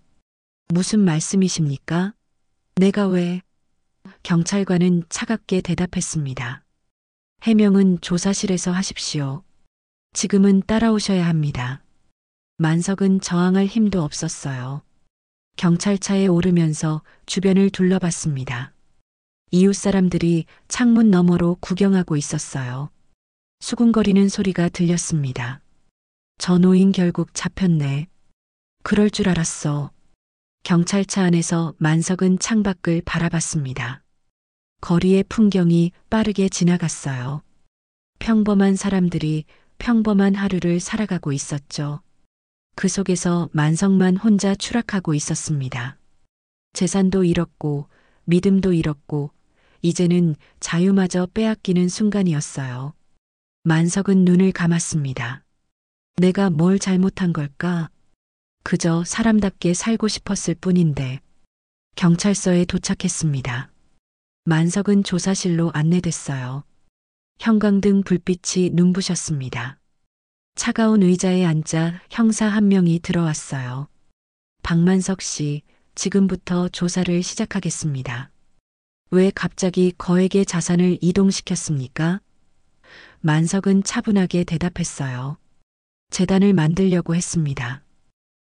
무슨 말씀이십니까? 내가 왜? 경찰관은 차갑게 대답했습니다. 해명은 조사실에서 하십시오. 지금은 따라오셔야 합니다. 만석은 저항할 힘도 없었어요. 경찰차에 오르면서 주변을 둘러봤습니다. 이웃 사람들이 창문 너머로 구경하고 있었어요. 수군거리는 소리가 들렸습니다. 저 노인 결국 잡혔네. 그럴 줄 알았어. 경찰차 안에서 만석은 창밖을 바라봤습니다. 거리의 풍경이 빠르게 지나갔어요. 평범한 사람들이 평범한 하루를 살아가고 있었죠. 그 속에서 만석만 혼자 추락하고 있었습니다. 재산도 잃었고 믿음도 잃었고 이제는 자유마저 빼앗기는 순간이었어요. 만석은 눈을 감았습니다. 내가 뭘 잘못한 걸까? 그저 사람답게 살고 싶었을 뿐인데. 경찰서에 도착했습니다. 만석은 조사실로 안내됐어요. 형광등 불빛이 눈부셨습니다. 차가운 의자에 앉아 형사 한 명이 들어왔어요. 박만석 씨, 지금부터 조사를 시작하겠습니다. 왜 갑자기 거액의 자산을 이동시켰습니까? 만석은 차분하게 대답했어요. 재단을 만들려고 했습니다.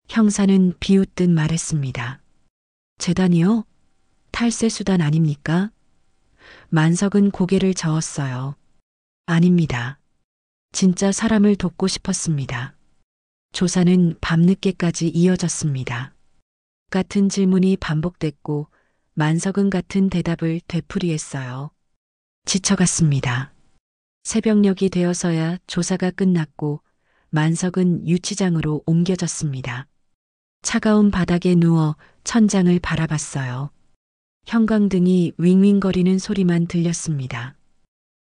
형사는 비웃듯 말했습니다. 재단이요? 탈세 수단 아닙니까? 만석은 고개를 저었어요. 아닙니다. 진짜 사람을 돕고 싶었습니다. 조사는 밤늦게까지 이어졌습니다. 같은 질문이 반복됐고 만석은 같은 대답을 되풀이했어요. 지쳐갔습니다. 새벽녘이 되어서야 조사가 끝났고 만석은 유치장으로 옮겨졌습니다. 차가운 바닥에 누워 천장을 바라봤어요. 형광등이 윙윙거리는 소리만 들렸습니다.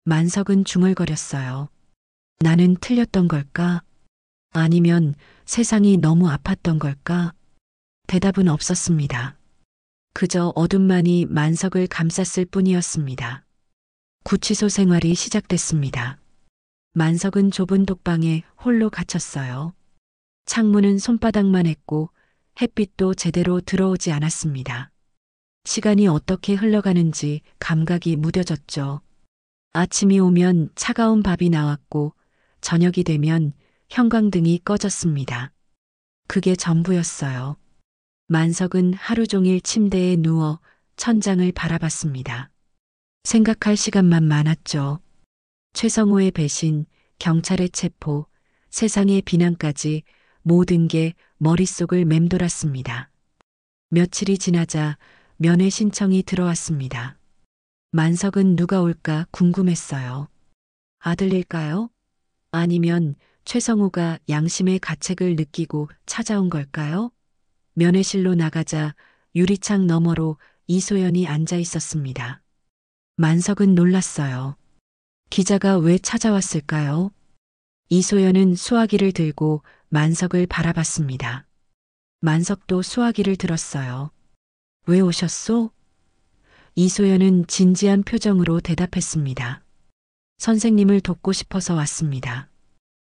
만석은 중얼거렸어요. 나는 틀렸던 걸까? 아니면 세상이 너무 아팠던 걸까? 대답은 없었습니다. 그저 어둠만이 만석을 감쌌을 뿐이었습니다. 구치소 생활이 시작됐습니다. 만석은 좁은 독방에 홀로 갇혔어요. 창문은 손바닥만 했고 햇빛도 제대로 들어오지 않았습니다. 시간이 어떻게 흘러가는지 감각이 무뎌졌죠. 아침이 오면 차가운 밥이 나왔고 저녁이 되면 형광등이 꺼졌습니다. 그게 전부였어요. 만석은 하루 종일 침대에 누워 천장을 바라봤습니다. 생각할 시간만 많았죠. 최성호의 배신, 경찰의 체포, 세상의 비난까지 모든 게 머릿속을 맴돌았습니다. 며칠이 지나자 면회 신청이 들어왔습니다. 만석은 누가 올까 궁금했어요. 아들일까요? 아니면 최성호가 양심의 가책을 느끼고 찾아온 걸까요? 면회실로 나가자 유리창 너머로 이소연이 앉아 있었습니다. 만석은 놀랐어요. 기자가 왜 찾아왔을까요? 이소연은 수화기를 들고 만석을 바라봤습니다. 만석도 수화기를 들었어요. 왜 오셨소? 이소연은 진지한 표정으로 대답했습니다. 선생님을 돕고 싶어서 왔습니다.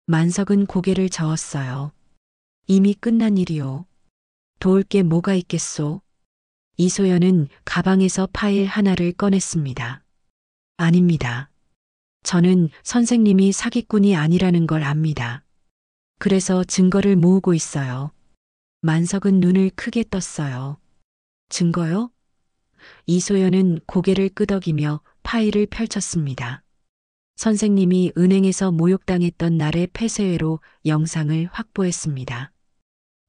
만석은 고개를 저었어요. 이미 끝난 일이요. 도울 게 뭐가 있겠소? 이소연은 가방에서 파일 하나를 꺼냈습니다. 아닙니다. 저는 선생님이 사기꾼이 아니라는 걸 압니다. 그래서 증거를 모으고 있어요. 만석은 눈을 크게 떴어요. 증거요? 이소연은 고개를 끄덕이며 파일을 펼쳤습니다. 선생님이 은행에서 모욕당했던 날의 폐쇄회로 영상을 확보했습니다.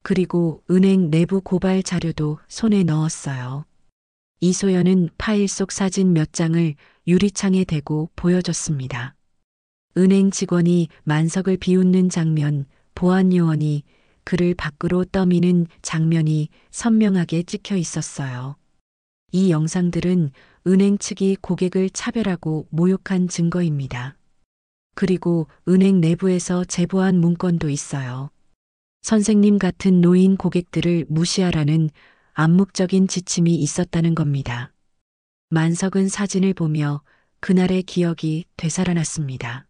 그리고 은행 내부 고발 자료도 손에 넣었어요. 이소연은 파일 속 사진 몇 장을 유리창에 대고 보여줬습니다. 은행 직원이 만석을 비웃는 장면, 보안 요원이 그를 밖으로 떠미는 장면이 선명하게 찍혀 있었어요. 이 영상들은 은행 측이 고객을 차별하고 모욕한 증거입니다. 그리고 은행 내부에서 제보한 문건도 있어요. 선생님 같은 노인 고객들을 무시하라는 암묵적인 지침이 있었다는 겁니다. 만석은 사진을 보며 그날의 기억이 되살아났습니다.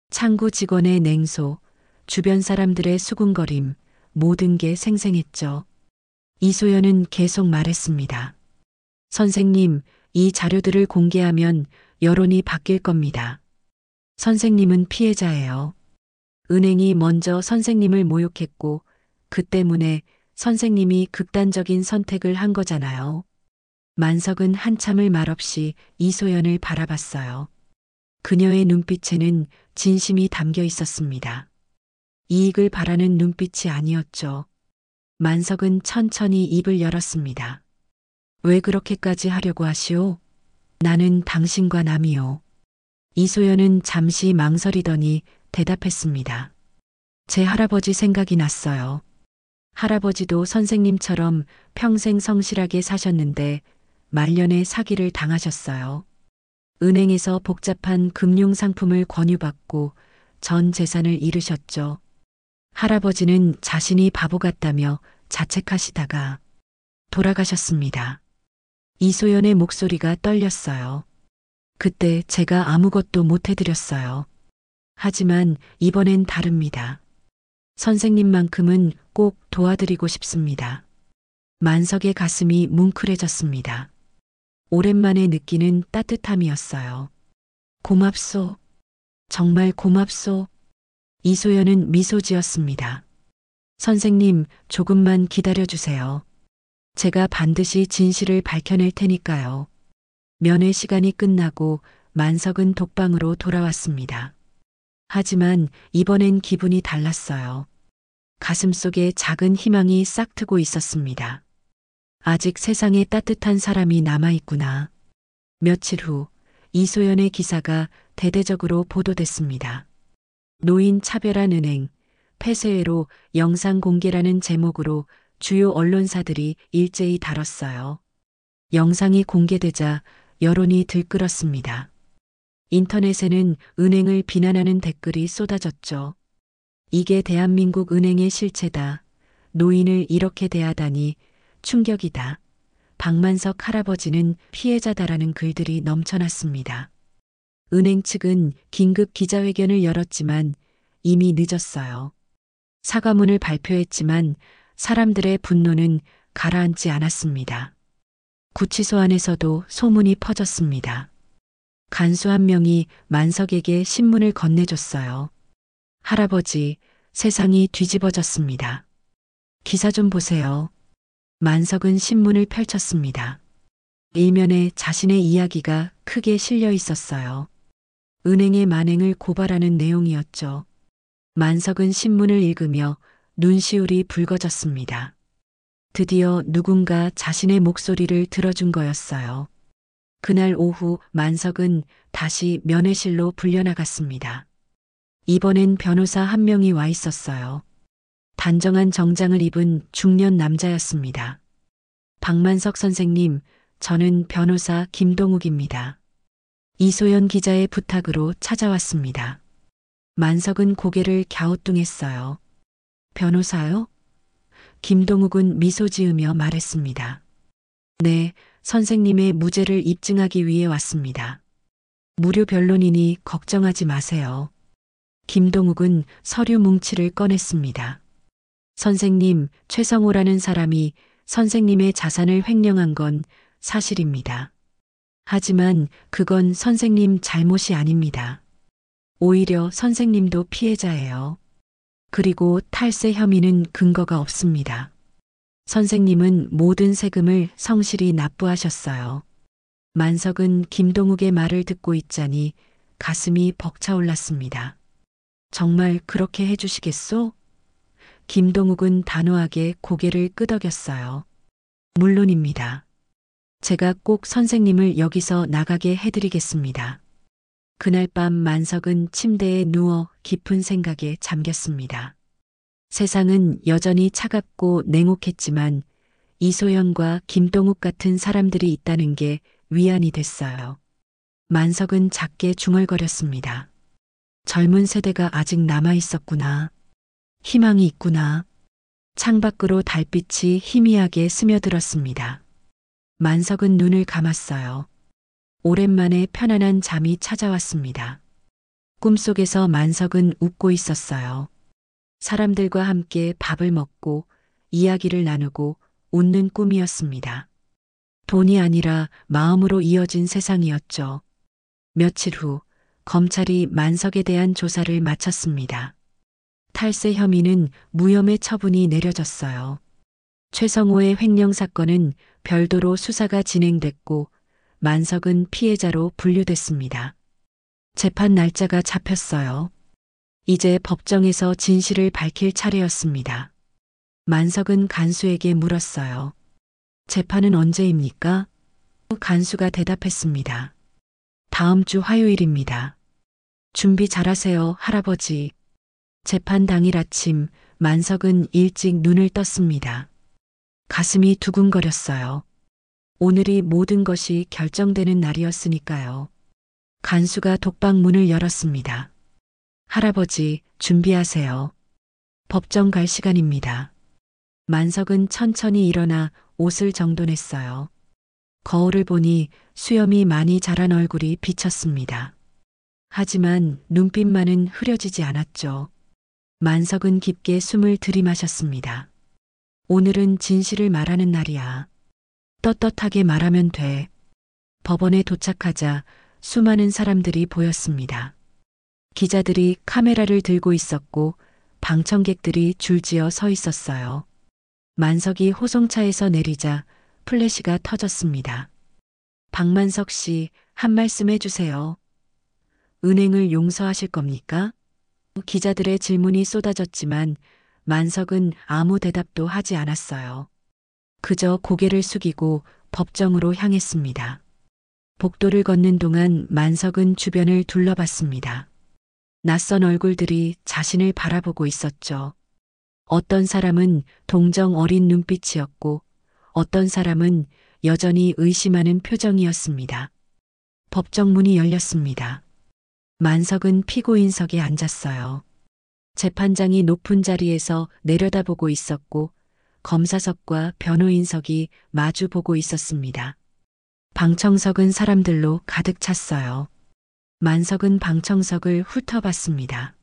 창구 직원의 냉소, 주변 사람들의 수군거림, 모든 게 생생했죠. 이소연은 계속 말했습니다. 선생님, 이 자료들을 공개하면 여론이 바뀔 겁니다. 선생님은 피해자예요. 은행이 먼저 선생님을 모욕했고 그 때문에 선생님이 극단적인 선택을 한 거잖아요. 만석은 한참을 말없이 이소연을 바라봤어요. 그녀의 눈빛에는 진심이 담겨 있었습니다. 이익을 바라는 눈빛이 아니었죠. 만석은 천천히 입을 열었습니다. 왜 그렇게까지 하려고 하시오? 나는 당신과 남이요. 이소연은 잠시 망설이더니 대답했습니다. 제 할아버지 생각이 났어요. 할아버지도 선생님처럼 평생 성실하게 사셨는데 말년에 사기를 당하셨어요. 은행에서 복잡한 금융상품을 권유받고 전 재산을 잃으셨죠. 할아버지는 자신이 바보 같다며 자책하시다가 돌아가셨습니다. 이소연의 목소리가 떨렸어요. 그때 제가 아무것도 못 해드렸어요. 하지만 이번엔 다릅니다. 선생님만큼은 꼭 도와드리고 싶습니다. 만석의 가슴이 뭉클해졌습니다. 오랜만에 느끼는 따뜻함이었어요. 고맙소. 정말 고맙소. 이소연은 미소 지었습니다. 선생님, 조금만 기다려주세요. 제가 반드시 진실을 밝혀낼 테니까요. 면회 시간이 끝나고 만석은 독방으로 돌아왔습니다. 하지만 이번엔 기분이 달랐어요. 가슴속에 작은 희망이 싹트고 있었습니다. 아직 세상에 따뜻한 사람이 남아있구나. 며칠 후 이소연의 기사가 대대적으로 보도됐습니다. 노인 차별한 은행, 폐쇄회로 영상 공개라는 제목으로 주요 언론사들이 일제히 다뤘어요. 영상이 공개되자 여론이 들끓었습니다. 인터넷에는 은행을 비난하는 댓글이 쏟아졌죠. 이게 대한민국 은행의 실체다. 노인을 이렇게 대하다니 충격이다. 박만석 할아버지는 피해자다라는 글들이 넘쳐났습니다. 은행 측은 긴급 기자회견을 열었지만 이미 늦었어요. 사과문을 발표했지만 사람들의 분노는 가라앉지 않았습니다. 구치소 안에서도 소문이 퍼졌습니다. 간수 한 명이 만석에게 신문을 건네줬어요. 할아버지, 세상이 뒤집어졌습니다. 기사 좀 보세요. 만석은 신문을 펼쳤습니다. 일면에 자신의 이야기가 크게 실려 있었어요. 은행의 만행을 고발하는 내용이었죠. 만석은 신문을 읽으며 눈시울이 붉어졌습니다. 드디어 누군가 자신의 목소리를 들어준 거였어요. 그날 오후 만석은 다시 면회실로 불려나갔습니다. 이번엔 변호사 한 명이 와 있었어요. 단정한 정장을 입은 중년 남자였습니다. 박만석 선생님, 저는 변호사 김동욱입니다. 이소연 기자의 부탁으로 찾아왔습니다. 만석은 고개를 갸우뚱했어요. 변호사요? 김동욱은 미소 지으며 말했습니다. 네, 선생님의 무죄를 입증하기 위해 왔습니다. 무료 변론이니 걱정하지 마세요. 김동욱은 서류 뭉치를 꺼냈습니다. 선생님, 최성호라는 사람이 선생님의 자산을 횡령한 건 사실입니다. 하지만 그건 선생님 잘못이 아닙니다. 오히려 선생님도 피해자예요. 그리고 탈세 혐의는 근거가 없습니다. 선생님은 모든 세금을 성실히 납부하셨어요. 만석은 김동욱의 말을 듣고 있자니 가슴이 벅차올랐습니다. 정말 그렇게 해주시겠소? 김동욱은 단호하게 고개를 끄덕였어요. 물론입니다. 제가 꼭 선생님을 여기서 나가게 해드리겠습니다. 그날 밤 만석은 침대에 누워 깊은 생각에 잠겼습니다. 세상은 여전히 차갑고 냉혹했지만 이소연과 김동욱 같은 사람들이 있다는 게 위안이 됐어요. 만석은 작게 중얼거렸습니다. 젊은 세대가 아직 남아 있었구나. 희망이 있구나. 창밖으로 달빛이 희미하게 스며들었습니다. 만석은 눈을 감았어요. 오랜만에 편안한 잠이 찾아왔습니다. 꿈속에서 만석은 웃고 있었어요. 사람들과 함께 밥을 먹고 이야기를 나누고 웃는 꿈이었습니다. 돈이 아니라 마음으로 이어진 세상이었죠. 며칠 후 검찰이 만석에 대한 조사를 마쳤습니다. 탈세 혐의는 무혐의 처분이 내려졌어요. 최성호의 횡령 사건은 별도로 수사가 진행됐고 만석은 피해자로 분류됐습니다. 재판 날짜가 잡혔어요. 이제 법정에서 진실을 밝힐 차례였습니다. 만석은 간수에게 물었어요. 재판은 언제입니까? 간수가 대답했습니다. 다음 주 화요일입니다. 준비 잘하세요, 할아버지. 재판 당일 아침 만석은 일찍 눈을 떴습니다. 가슴이 두근거렸어요. 오늘이 모든 것이 결정되는 날이었으니까요. 간수가 독방문을 열었습니다. 할아버지, 준비하세요. 법정 갈 시간입니다. 만석은 천천히 일어나 옷을 정돈했어요. 거울을 보니 수염이 많이 자란 얼굴이 비쳤습니다. 하지만 눈빛만은 흐려지지 않았죠. 만석은 깊게 숨을 들이마셨습니다. 오늘은 진실을 말하는 날이야. 떳떳하게 말하면 돼. 법원에 도착하자 수많은 사람들이 보였습니다. 기자들이 카메라를 들고 있었고 방청객들이 줄지어 서 있었어요. 만석이 호송차에서 내리자 플래시가 터졌습니다. 박만석 씨, 한 말씀 해주세요. 은행을 용서하실 겁니까? 기자들의 질문이 쏟아졌지만 만석은 아무 대답도 하지 않았어요. 그저 고개를 숙이고 법정으로 향했습니다. 복도를 걷는 동안 만석은 주변을 둘러봤습니다. 낯선 얼굴들이 자신을 바라보고 있었죠. 어떤 사람은 동정 어린 눈빛이었고 어떤 사람은 여전히 의심하는 표정이었습니다. 법정 문이 열렸습니다. 만석은 피고인석에 앉았어요. 재판장이 높은 자리에서 내려다보고 있었고 검사석과 변호인석이 마주보고 있었습니다. 방청석은 사람들로 가득 찼어요. 만석은 방청석을 훑어봤습니다.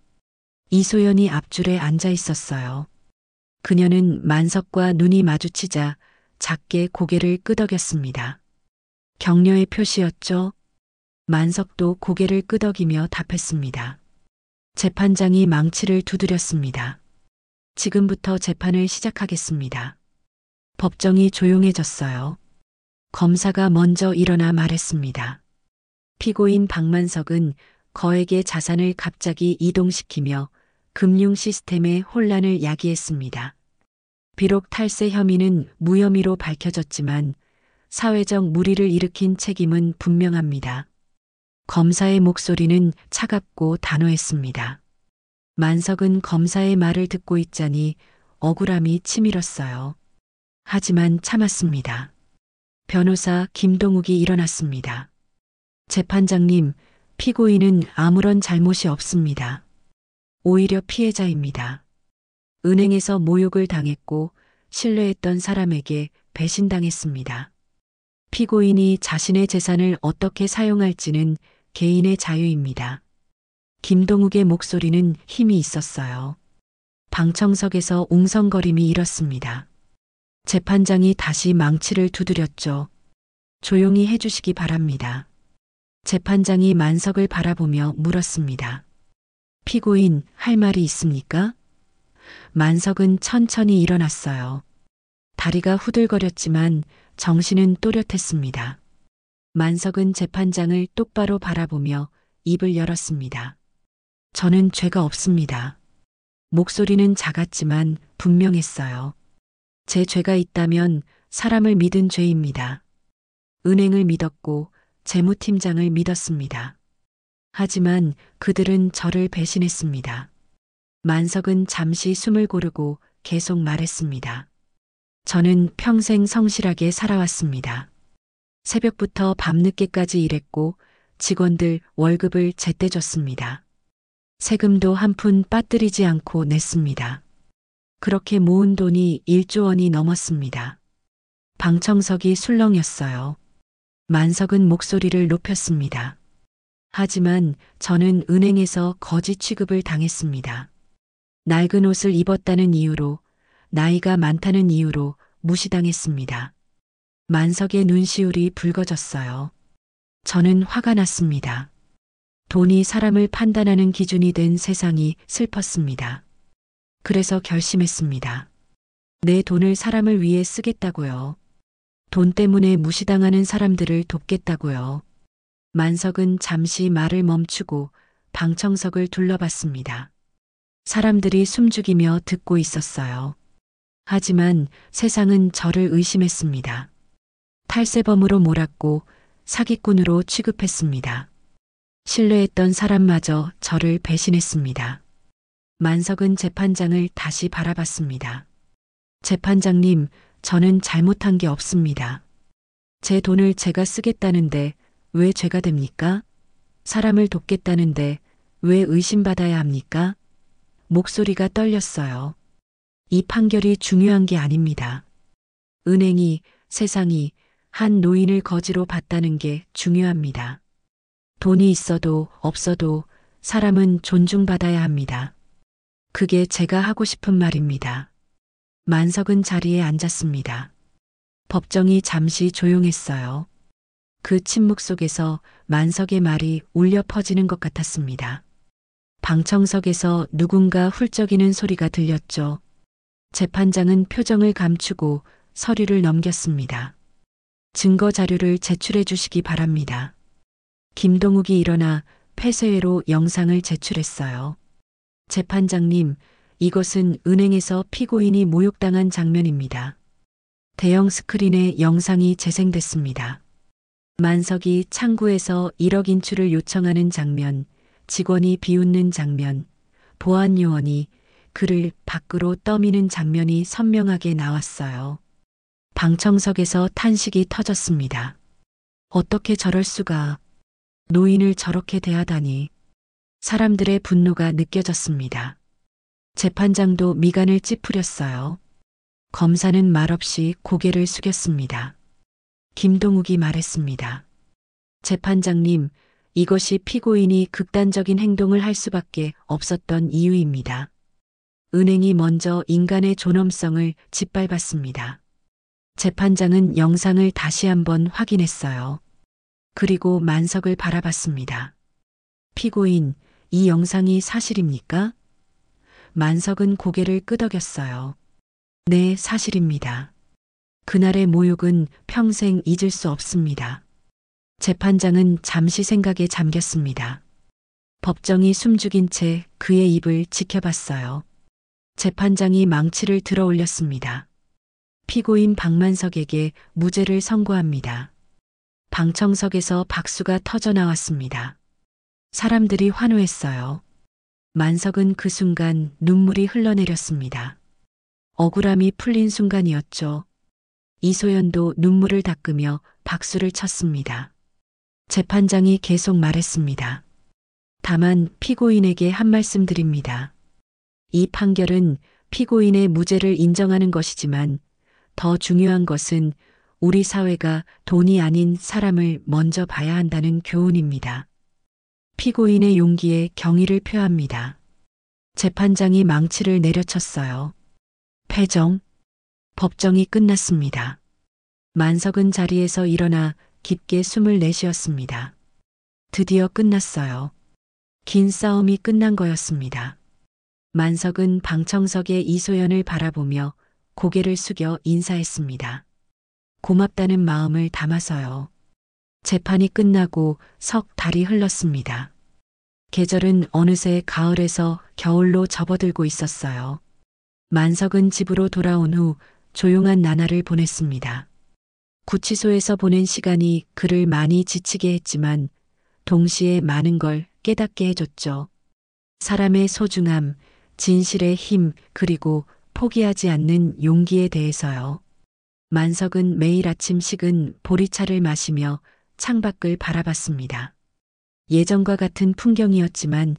이소연이 앞줄에 앉아 있었어요. 그녀는 만석과 눈이 마주치자 작게 고개를 끄덕였습니다. 격려의 표시였죠. 만석도 고개를 끄덕이며 답했습니다. 재판장이 망치를 두드렸습니다. 지금부터 재판을 시작하겠습니다. 법정이 조용해졌어요. 검사가 먼저 일어나 말했습니다. 피고인 박만석은 거액의 자산을 갑자기 이동시키며 금융 시스템에 혼란을 야기했습니다. 비록 탈세 혐의는 무혐의로 밝혀졌지만 사회적 물의를 일으킨 책임은 분명합니다. 검사의 목소리는 차갑고 단호했습니다. 만석은 검사의 말을 듣고 있자니 억울함이 치밀었어요. 하지만 참았습니다. 변호사 김동욱이 일어났습니다. 재판장님, 피고인은 아무런 잘못이 없습니다. 오히려 피해자입니다. 은행에서 모욕을 당했고 신뢰했던 사람에게 배신당했습니다. 피고인이 자신의 재산을 어떻게 사용할지는 개인의 자유입니다. 김동욱의 목소리는 힘이 있었어요. 방청석에서 웅성거림이 일었습니다. 재판장이 다시 망치를 두드렸죠. 조용히 해주시기 바랍니다. 재판장이 만석을 바라보며 물었습니다. 피고인, 할 말이 있습니까? 만석은 천천히 일어났어요. 다리가 후들거렸지만 정신은 또렷했습니다. 만석은 재판장을 똑바로 바라보며 입을 열었습니다. 저는 죄가 없습니다. 목소리는 작았지만 분명했어요. 제 죄가 있다면 사람을 믿은 죄입니다. 은행을 믿었고 재무팀장을 믿었습니다. 하지만 그들은 저를 배신했습니다. 만석은 잠시 숨을 고르고 계속 말했습니다. 저는 평생 성실하게 살아왔습니다. 새벽부터 밤늦게까지 일했고 직원들 월급을 제때 줬습니다. 세금도 한 푼 빠뜨리지 않고 냈습니다. 그렇게 모은 돈이 1조 원이 넘었습니다. 방청석이 술렁였어요. 만석은 목소리를 높였습니다. 하지만 저는 은행에서 거짓 취급을 당했습니다. 낡은 옷을 입었다는 이유로, 나이가 많다는 이유로 무시당했습니다. 만석의 눈시울이 붉어졌어요. 저는 화가 났습니다. 돈이 사람을 판단하는 기준이 된 세상이 슬펐습니다. 그래서 결심했습니다. 내 돈을 사람을 위해 쓰겠다고요. 돈 때문에 무시당하는 사람들을 돕겠다고요. 만석은 잠시 말을 멈추고 방청석을 둘러봤습니다. 사람들이 숨죽이며 듣고 있었어요. 하지만 세상은 저를 의심했습니다. 탈세범으로 몰았고 사기꾼으로 취급했습니다. 신뢰했던 사람마저 저를 배신했습니다. 만석은 재판장을 다시 바라봤습니다. 재판장님, 저는 잘못한 게 없습니다. 제 돈을 제가 쓰겠다는데 왜 죄가 됩니까? 사람을 돕겠다는데 왜 의심받아야 합니까? 목소리가 떨렸어요. 이 판결이 중요한 게 아닙니다. 은행이, 세상이 한 노인을 거지로 봤다는 게 중요합니다. 돈이 있어도 없어도 사람은 존중받아야 합니다. 그게 제가 하고 싶은 말입니다. 만석은 자리에 앉았습니다. 법정이 잠시 조용했어요. 그 침묵 속에서 만석의 말이 울려 퍼지는 것 같았습니다. 방청석에서 누군가 훌쩍이는 소리가 들렸죠. 재판장은 표정을 감추고 서류를 넘겼습니다. 증거 자료를 제출해 주시기 바랍니다. 김동욱이 일어나 폐쇄회로 영상을 제출했어요. 재판장님, 이것은 은행에서 피고인이 모욕당한 장면입니다. 대형 스크린에 영상이 재생됐습니다. 만석이 창구에서 1억 인출을 요청하는 장면, 직원이 비웃는 장면, 보안 요원이 그를 밖으로 떠미는 장면이 선명하게 나왔어요. 방청석에서 탄식이 터졌습니다. 어떻게 저럴 수가. 노인을 저렇게 대하다니. 사람들의 분노가 느껴졌습니다. 재판장도 미간을 찌푸렸어요. 검사는 말없이 고개를 숙였습니다. 김동욱이 말했습니다. 재판장님, 이것이 피고인이 극단적인 행동을 할 수밖에 없었던 이유입니다. 은행이 먼저 인간의 존엄성을 짓밟았습니다. 재판장은 영상을 다시 한번 확인했어요. 그리고 만석을 바라봤습니다. 피고인, 이 영상이 사실입니까? 만석은 고개를 끄덕였어요. 네, 사실입니다. 그날의 모욕은 평생 잊을 수 없습니다. 재판장은 잠시 생각에 잠겼습니다. 법정이 숨죽인 채 그의 입을 지켜봤어요. 재판장이 망치를 들어 올렸습니다. 피고인 박만석에게 무죄를 선고합니다. 방청석에서 박수가 터져 나왔습니다. 사람들이 환호했어요. 만석은 그 순간 눈물이 흘러내렸습니다. 억울함이 풀린 순간이었죠. 이소연도 눈물을 닦으며 박수를 쳤습니다. 재판장이 계속 말했습니다. 다만 피고인에게 한 말씀 드립니다. 이 판결은 피고인의 무죄를 인정하는 것이지만 더 중요한 것은 우리 사회가 돈이 아닌 사람을 먼저 봐야 한다는 교훈입니다. 피고인의 용기에 경의를 표합니다. 재판장이 망치를 내려쳤어요. 패정. 법정이 끝났습니다. 만석은 자리에서 일어나 깊게 숨을 내쉬었습니다. 드디어 끝났어요. 긴 싸움이 끝난 거였습니다. 만석은 방청석의 이소연을 바라보며 고개를 숙여 인사했습니다. 고맙다는 마음을 담아서요. 재판이 끝나고 석 달이 흘렀습니다. 계절은 어느새 가을에서 겨울로 접어들고 있었어요. 만석은 집으로 돌아온 후 조용한 나날을 보냈습니다. 구치소에서 보낸 시간이 그를 많이 지치게 했지만 동시에 많은 걸 깨닫게 해줬죠. 사람의 소중함, 진실의 힘, 그리고 포기하지 않는 용기에 대해서요. 만석은 매일 아침 식은 보리차를 마시며 창밖을 바라봤습니다. 예전과 같은 풍경이었지만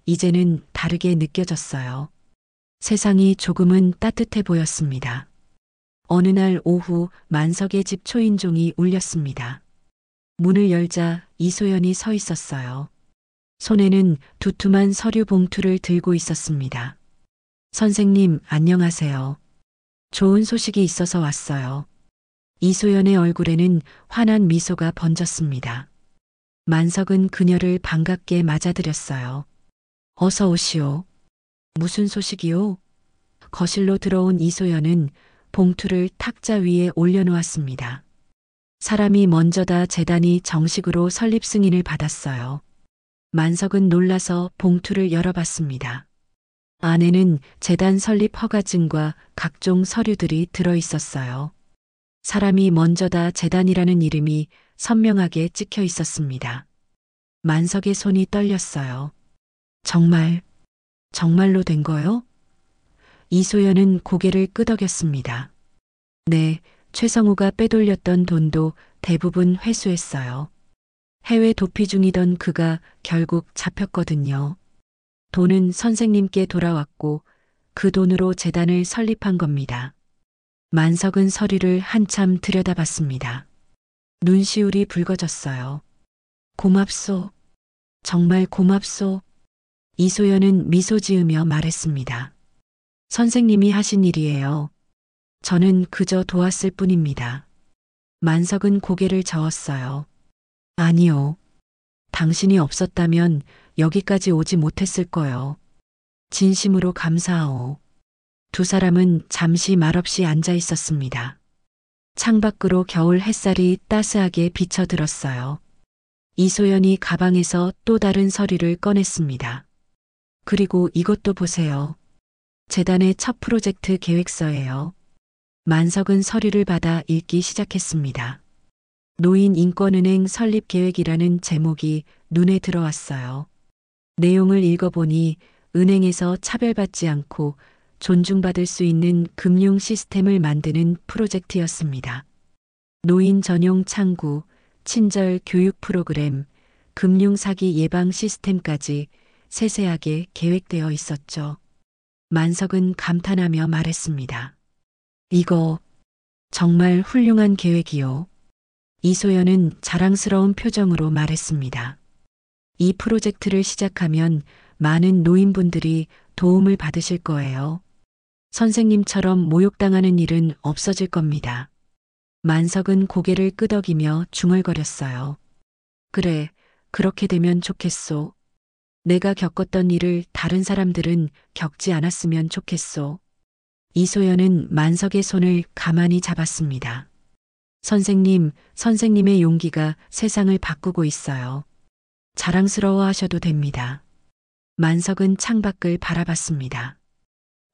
이제는 다르게 느껴졌어요. 세상이 조금은 따뜻해 보였습니다. 어느 날 오후 만석의 집 초인종이 울렸습니다. 문을 열자 이소연이 서 있었어요. 손에는 두툼한 서류 봉투를 들고 있었습니다. 선생님, 안녕하세요. 좋은 소식이 있어서 왔어요. 이소연의 얼굴에는 환한 미소가 번졌습니다. 만석은 그녀를 반갑게 맞아들였어요. 어서 오시오. 무슨 소식이요? 거실로 들어온 이소연은 봉투를 탁자 위에 올려놓았습니다. 사람이 먼저다 재단이 정식으로 설립 승인을 받았어요. 만석은 놀라서 봉투를 열어봤습니다. 안에는 재단 설립 허가증과 각종 서류들이 들어 있었어요. 사람이 먼저다 재단이라는 이름이 선명하게 찍혀 있었습니다. 만석의 손이 떨렸어요. 정말로 된 거요? 이소연은 고개를 끄덕였습니다. 네, 최성우가 빼돌렸던 돈도 대부분 회수했어요. 해외 도피 중이던 그가 결국 잡혔거든요. 돈은 선생님께 돌아왔고 그 돈으로 재단을 설립한 겁니다. 만석은 서류를 한참 들여다봤습니다. 눈시울이 붉어졌어요. 고맙소. 정말 고맙소. 이소연은 미소 지으며 말했습니다. 선생님이 하신 일이에요. 저는 그저 도왔을 뿐입니다. 만석은 고개를 저었어요. 아니요. 당신이 없었다면 여기까지 오지 못했을 거요. 진심으로 감사하오. 두 사람은 잠시 말없이 앉아 있었습니다. 창밖으로 겨울 햇살이 따스하게 비쳐들었어요. 이소연이 가방에서 또 다른 서류를 꺼냈습니다. 그리고 이것도 보세요. 재단의 첫 프로젝트 계획서예요. 만석은 서류를 받아 읽기 시작했습니다. 노인인권은행 설립 계획이라는 제목이 눈에 들어왔어요. 내용을 읽어보니 은행에서 차별받지 않고 존중받을 수 있는 금융 시스템을 만드는 프로젝트였습니다. 노인 전용 창구, 친절 교육 프로그램, 금융 사기 예방 시스템까지 세세하게 계획되어 있었죠. 만석은 감탄하며 말했습니다. 이거 정말 훌륭한 계획이요. 이소연은 자랑스러운 표정으로 말했습니다. 이 프로젝트를 시작하면 많은 노인분들이 도움을 받으실 거예요. 선생님처럼 모욕당하는 일은 없어질 겁니다. 만석은 고개를 끄덕이며 중얼거렸어요. 그래, 그렇게 되면 좋겠소. 내가 겪었던 일을 다른 사람들은 겪지 않았으면 좋겠소. 이소연은 만석의 손을 가만히 잡았습니다. 선생님의 용기가 세상을 바꾸고 있어요. 자랑스러워 하셔도 됩니다. 만석은 창밖을 바라봤습니다.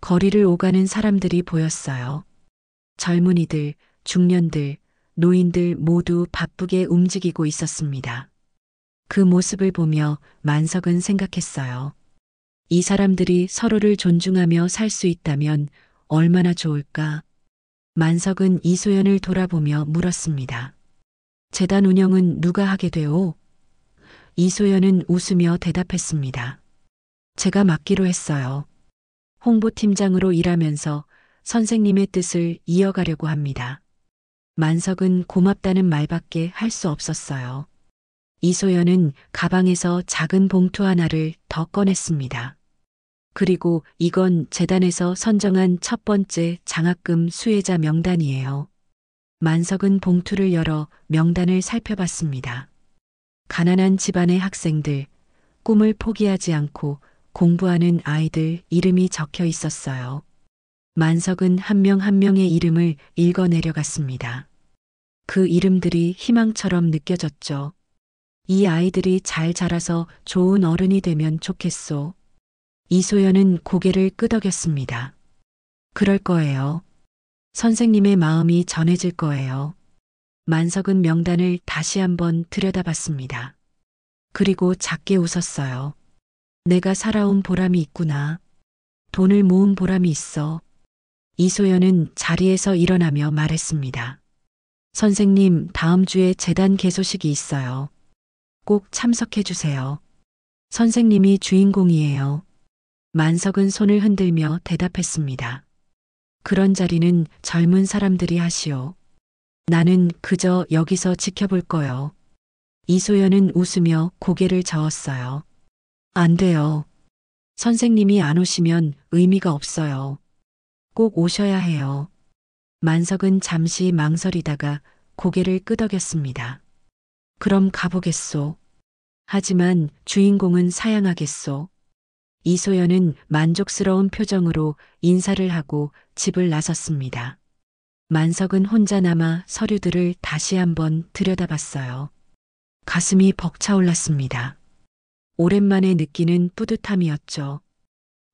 거리를 오가는 사람들이 보였어요. 젊은이들, 중년들, 노인들 모두 바쁘게 움직이고 있었습니다. 그 모습을 보며 만석은 생각했어요. 이 사람들이 서로를 존중하며 살 수 있다면 얼마나 좋을까? 만석은 이소연을 돌아보며 물었습니다. 재단 운영은 누가 하게 되오? 이소연은 웃으며 대답했습니다. 제가 맡기로 했어요. 홍보팀장으로 일하면서 선생님의 뜻을 이어가려고 합니다. 만석은 고맙다는 말밖에 할 수 없었어요. 이소연은 가방에서 작은 봉투 하나를 더 꺼냈습니다. 그리고 이건 재단에서 선정한 첫 번째 장학금 수혜자 명단이에요. 만석은 봉투를 열어 명단을 살펴봤습니다. 가난한 집안의 학생들, 꿈을 포기하지 않고 공부하는 아이들 이름이 적혀 있었어요. 만석은 한 명 한 명의 이름을 읽어 내려갔습니다. 그 이름들이 희망처럼 느껴졌죠. 이 아이들이 잘 자라서 좋은 어른이 되면 좋겠소. 이소연은 고개를 끄덕였습니다. 그럴 거예요. 선생님의 마음이 전해질 거예요. 만석은 명단을 다시 한번 들여다봤습니다. 그리고 작게 웃었어요. 내가 살아온 보람이 있구나. 돈을 모은 보람이 있어. 이소연은 자리에서 일어나며 말했습니다. 선생님, 다음 주에 재단 개소식이 있어요. 꼭 참석해 주세요. 선생님이 주인공이에요. 만석은 손을 흔들며 대답했습니다. 그런 자리는 젊은 사람들이 하시오. 나는 그저 여기서 지켜볼 거요. 이소연은 웃으며 고개를 저었어요. 안 돼요. 선생님이 안 오시면 의미가 없어요. 꼭 오셔야 해요. 만석은 잠시 망설이다가 고개를 끄덕였습니다. 그럼 가보겠소. 하지만 주인공은 사양하겠소. 이소연은 만족스러운 표정으로 인사를 하고 집을 나섰습니다. 만석은 혼자 남아 서류들을 다시 한번 들여다봤어요. 가슴이 벅차올랐습니다. 오랜만에 느끼는 뿌듯함이었죠.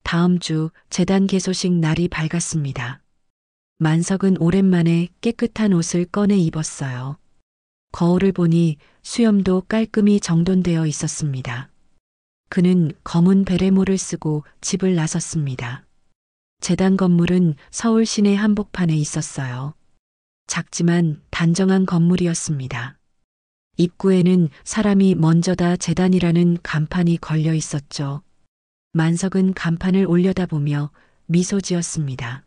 다음 주 재단 개소식 날이 밝았습니다. 만석은 오랜만에 깨끗한 옷을 꺼내 입었어요. 거울을 보니 수염도 깔끔히 정돈되어 있었습니다. 그는 검은 베레모를 쓰고 집을 나섰습니다. 재단 건물은 서울 시내 한복판에 있었어요. 작지만 단정한 건물이었습니다. 입구에는 사람이 먼저다 재단이라는 간판이 걸려 있었죠. 만석은 간판을 올려다보며 미소 지었습니다.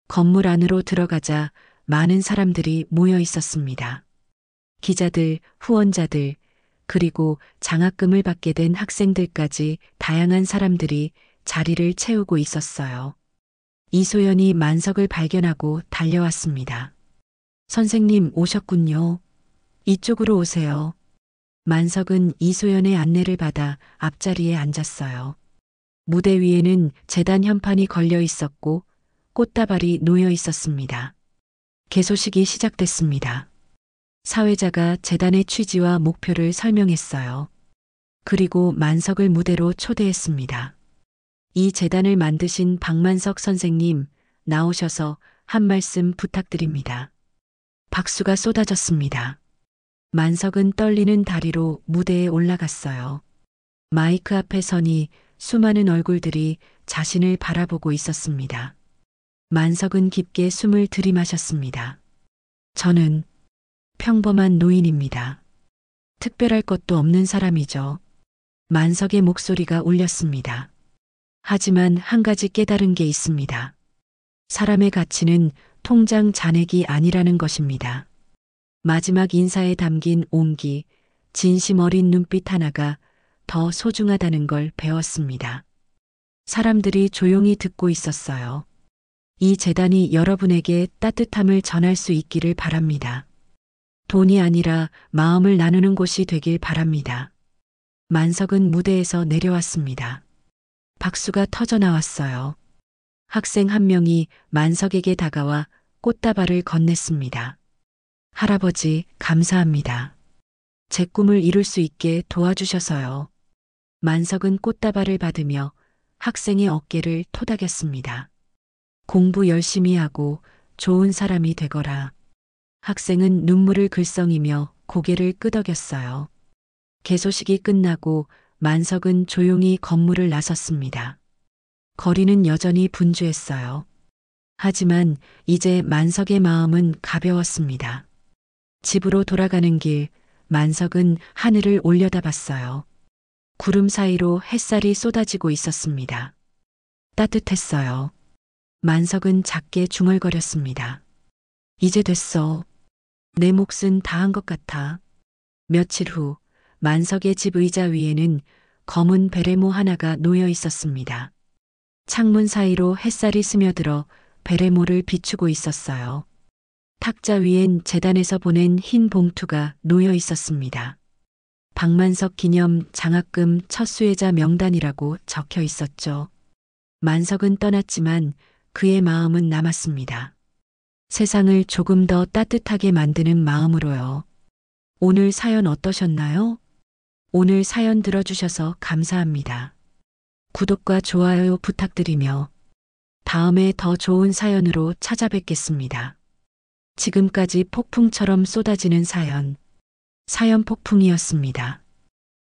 건물 안으로 들어가자 많은 사람들이 모여 있었습니다. 기자들, 후원자들, 그리고 장학금을 받게 된 학생들까지 다양한 사람들이 자리를 채우고 있었어요. 이소연이 만석을 발견하고 달려왔습니다. 선생님 오셨군요. 이쪽으로 오세요. 만석은 이소연의 안내를 받아 앞자리에 앉았어요. 무대 위에는 재단 현판이 걸려 있었고 꽃다발이 놓여 있었습니다. 개소식이 시작됐습니다. 사회자가 재단의 취지와 목표를 설명했어요. 그리고 만석을 무대로 초대했습니다. 이 재단을 만드신 박만석 선생님, 나오셔서 한 말씀 부탁드립니다. 박수가 쏟아졌습니다. 만석은 떨리는 다리로 무대에 올라갔어요. 마이크 앞에 서니 수많은 얼굴들이 자신을 바라보고 있었습니다. 만석은 깊게 숨을 들이마셨습니다. 저는 평범한 노인입니다. 특별할 것도 없는 사람이죠. 만석의 목소리가 울렸습니다. 하지만 한 가지 깨달은 게 있습니다. 사람의 가치는 통장 잔액이 아니라는 것입니다. 마지막 인사에 담긴 온기, 진심 어린 눈빛 하나가 더 소중하다는 걸 배웠습니다. 사람들이 조용히 듣고 있었어요. 이 재단이 여러분에게 따뜻함을 전할 수 있기를 바랍니다. 돈이 아니라 마음을 나누는 곳이 되길 바랍니다. 만석은 무대에서 내려왔습니다. 박수가 터져 나왔어요. 학생 한 명이 만석에게 다가와 꽃다발을 건넸습니다. 할아버지, 감사합니다. 제 꿈을 이룰 수 있게 도와주셔서요. 만석은 꽃다발을 받으며 학생의 어깨를 토닥였습니다. 공부 열심히 하고 좋은 사람이 되거라. 학생은 눈물을 글썽이며 고개를 끄덕였어요. 개소식이 끝나고 만석은 조용히 건물을 나섰습니다. 거리는 여전히 분주했어요. 하지만 이제 만석의 마음은 가벼웠습니다. 집으로 돌아가는 길, 만석은 하늘을 올려다봤어요. 구름 사이로 햇살이 쏟아지고 있었습니다. 따뜻했어요. 만석은 작게 중얼거렸습니다. 이제 됐어. 내 몫은 다 한 것 같아. 며칠 후 만석의 집 의자 위에는 검은 베레모 하나가 놓여 있었습니다. 창문 사이로 햇살이 스며들어 베레모를 비추고 있었어요. 탁자 위엔 재단에서 보낸 흰 봉투가 놓여 있었습니다. 박만석 기념 장학금 첫 수혜자 명단이라고 적혀 있었죠. 만석은 떠났지만 그의 마음은 남았습니다. 세상을 조금 더 따뜻하게 만드는 마음으로요. 오늘 사연 어떠셨나요? 오늘 사연 들어주셔서 감사합니다. 구독과 좋아요 부탁드리며 다음에 더 좋은 사연으로 찾아뵙겠습니다. 지금까지 폭풍처럼 쏟아지는 사연 폭풍이었습니다.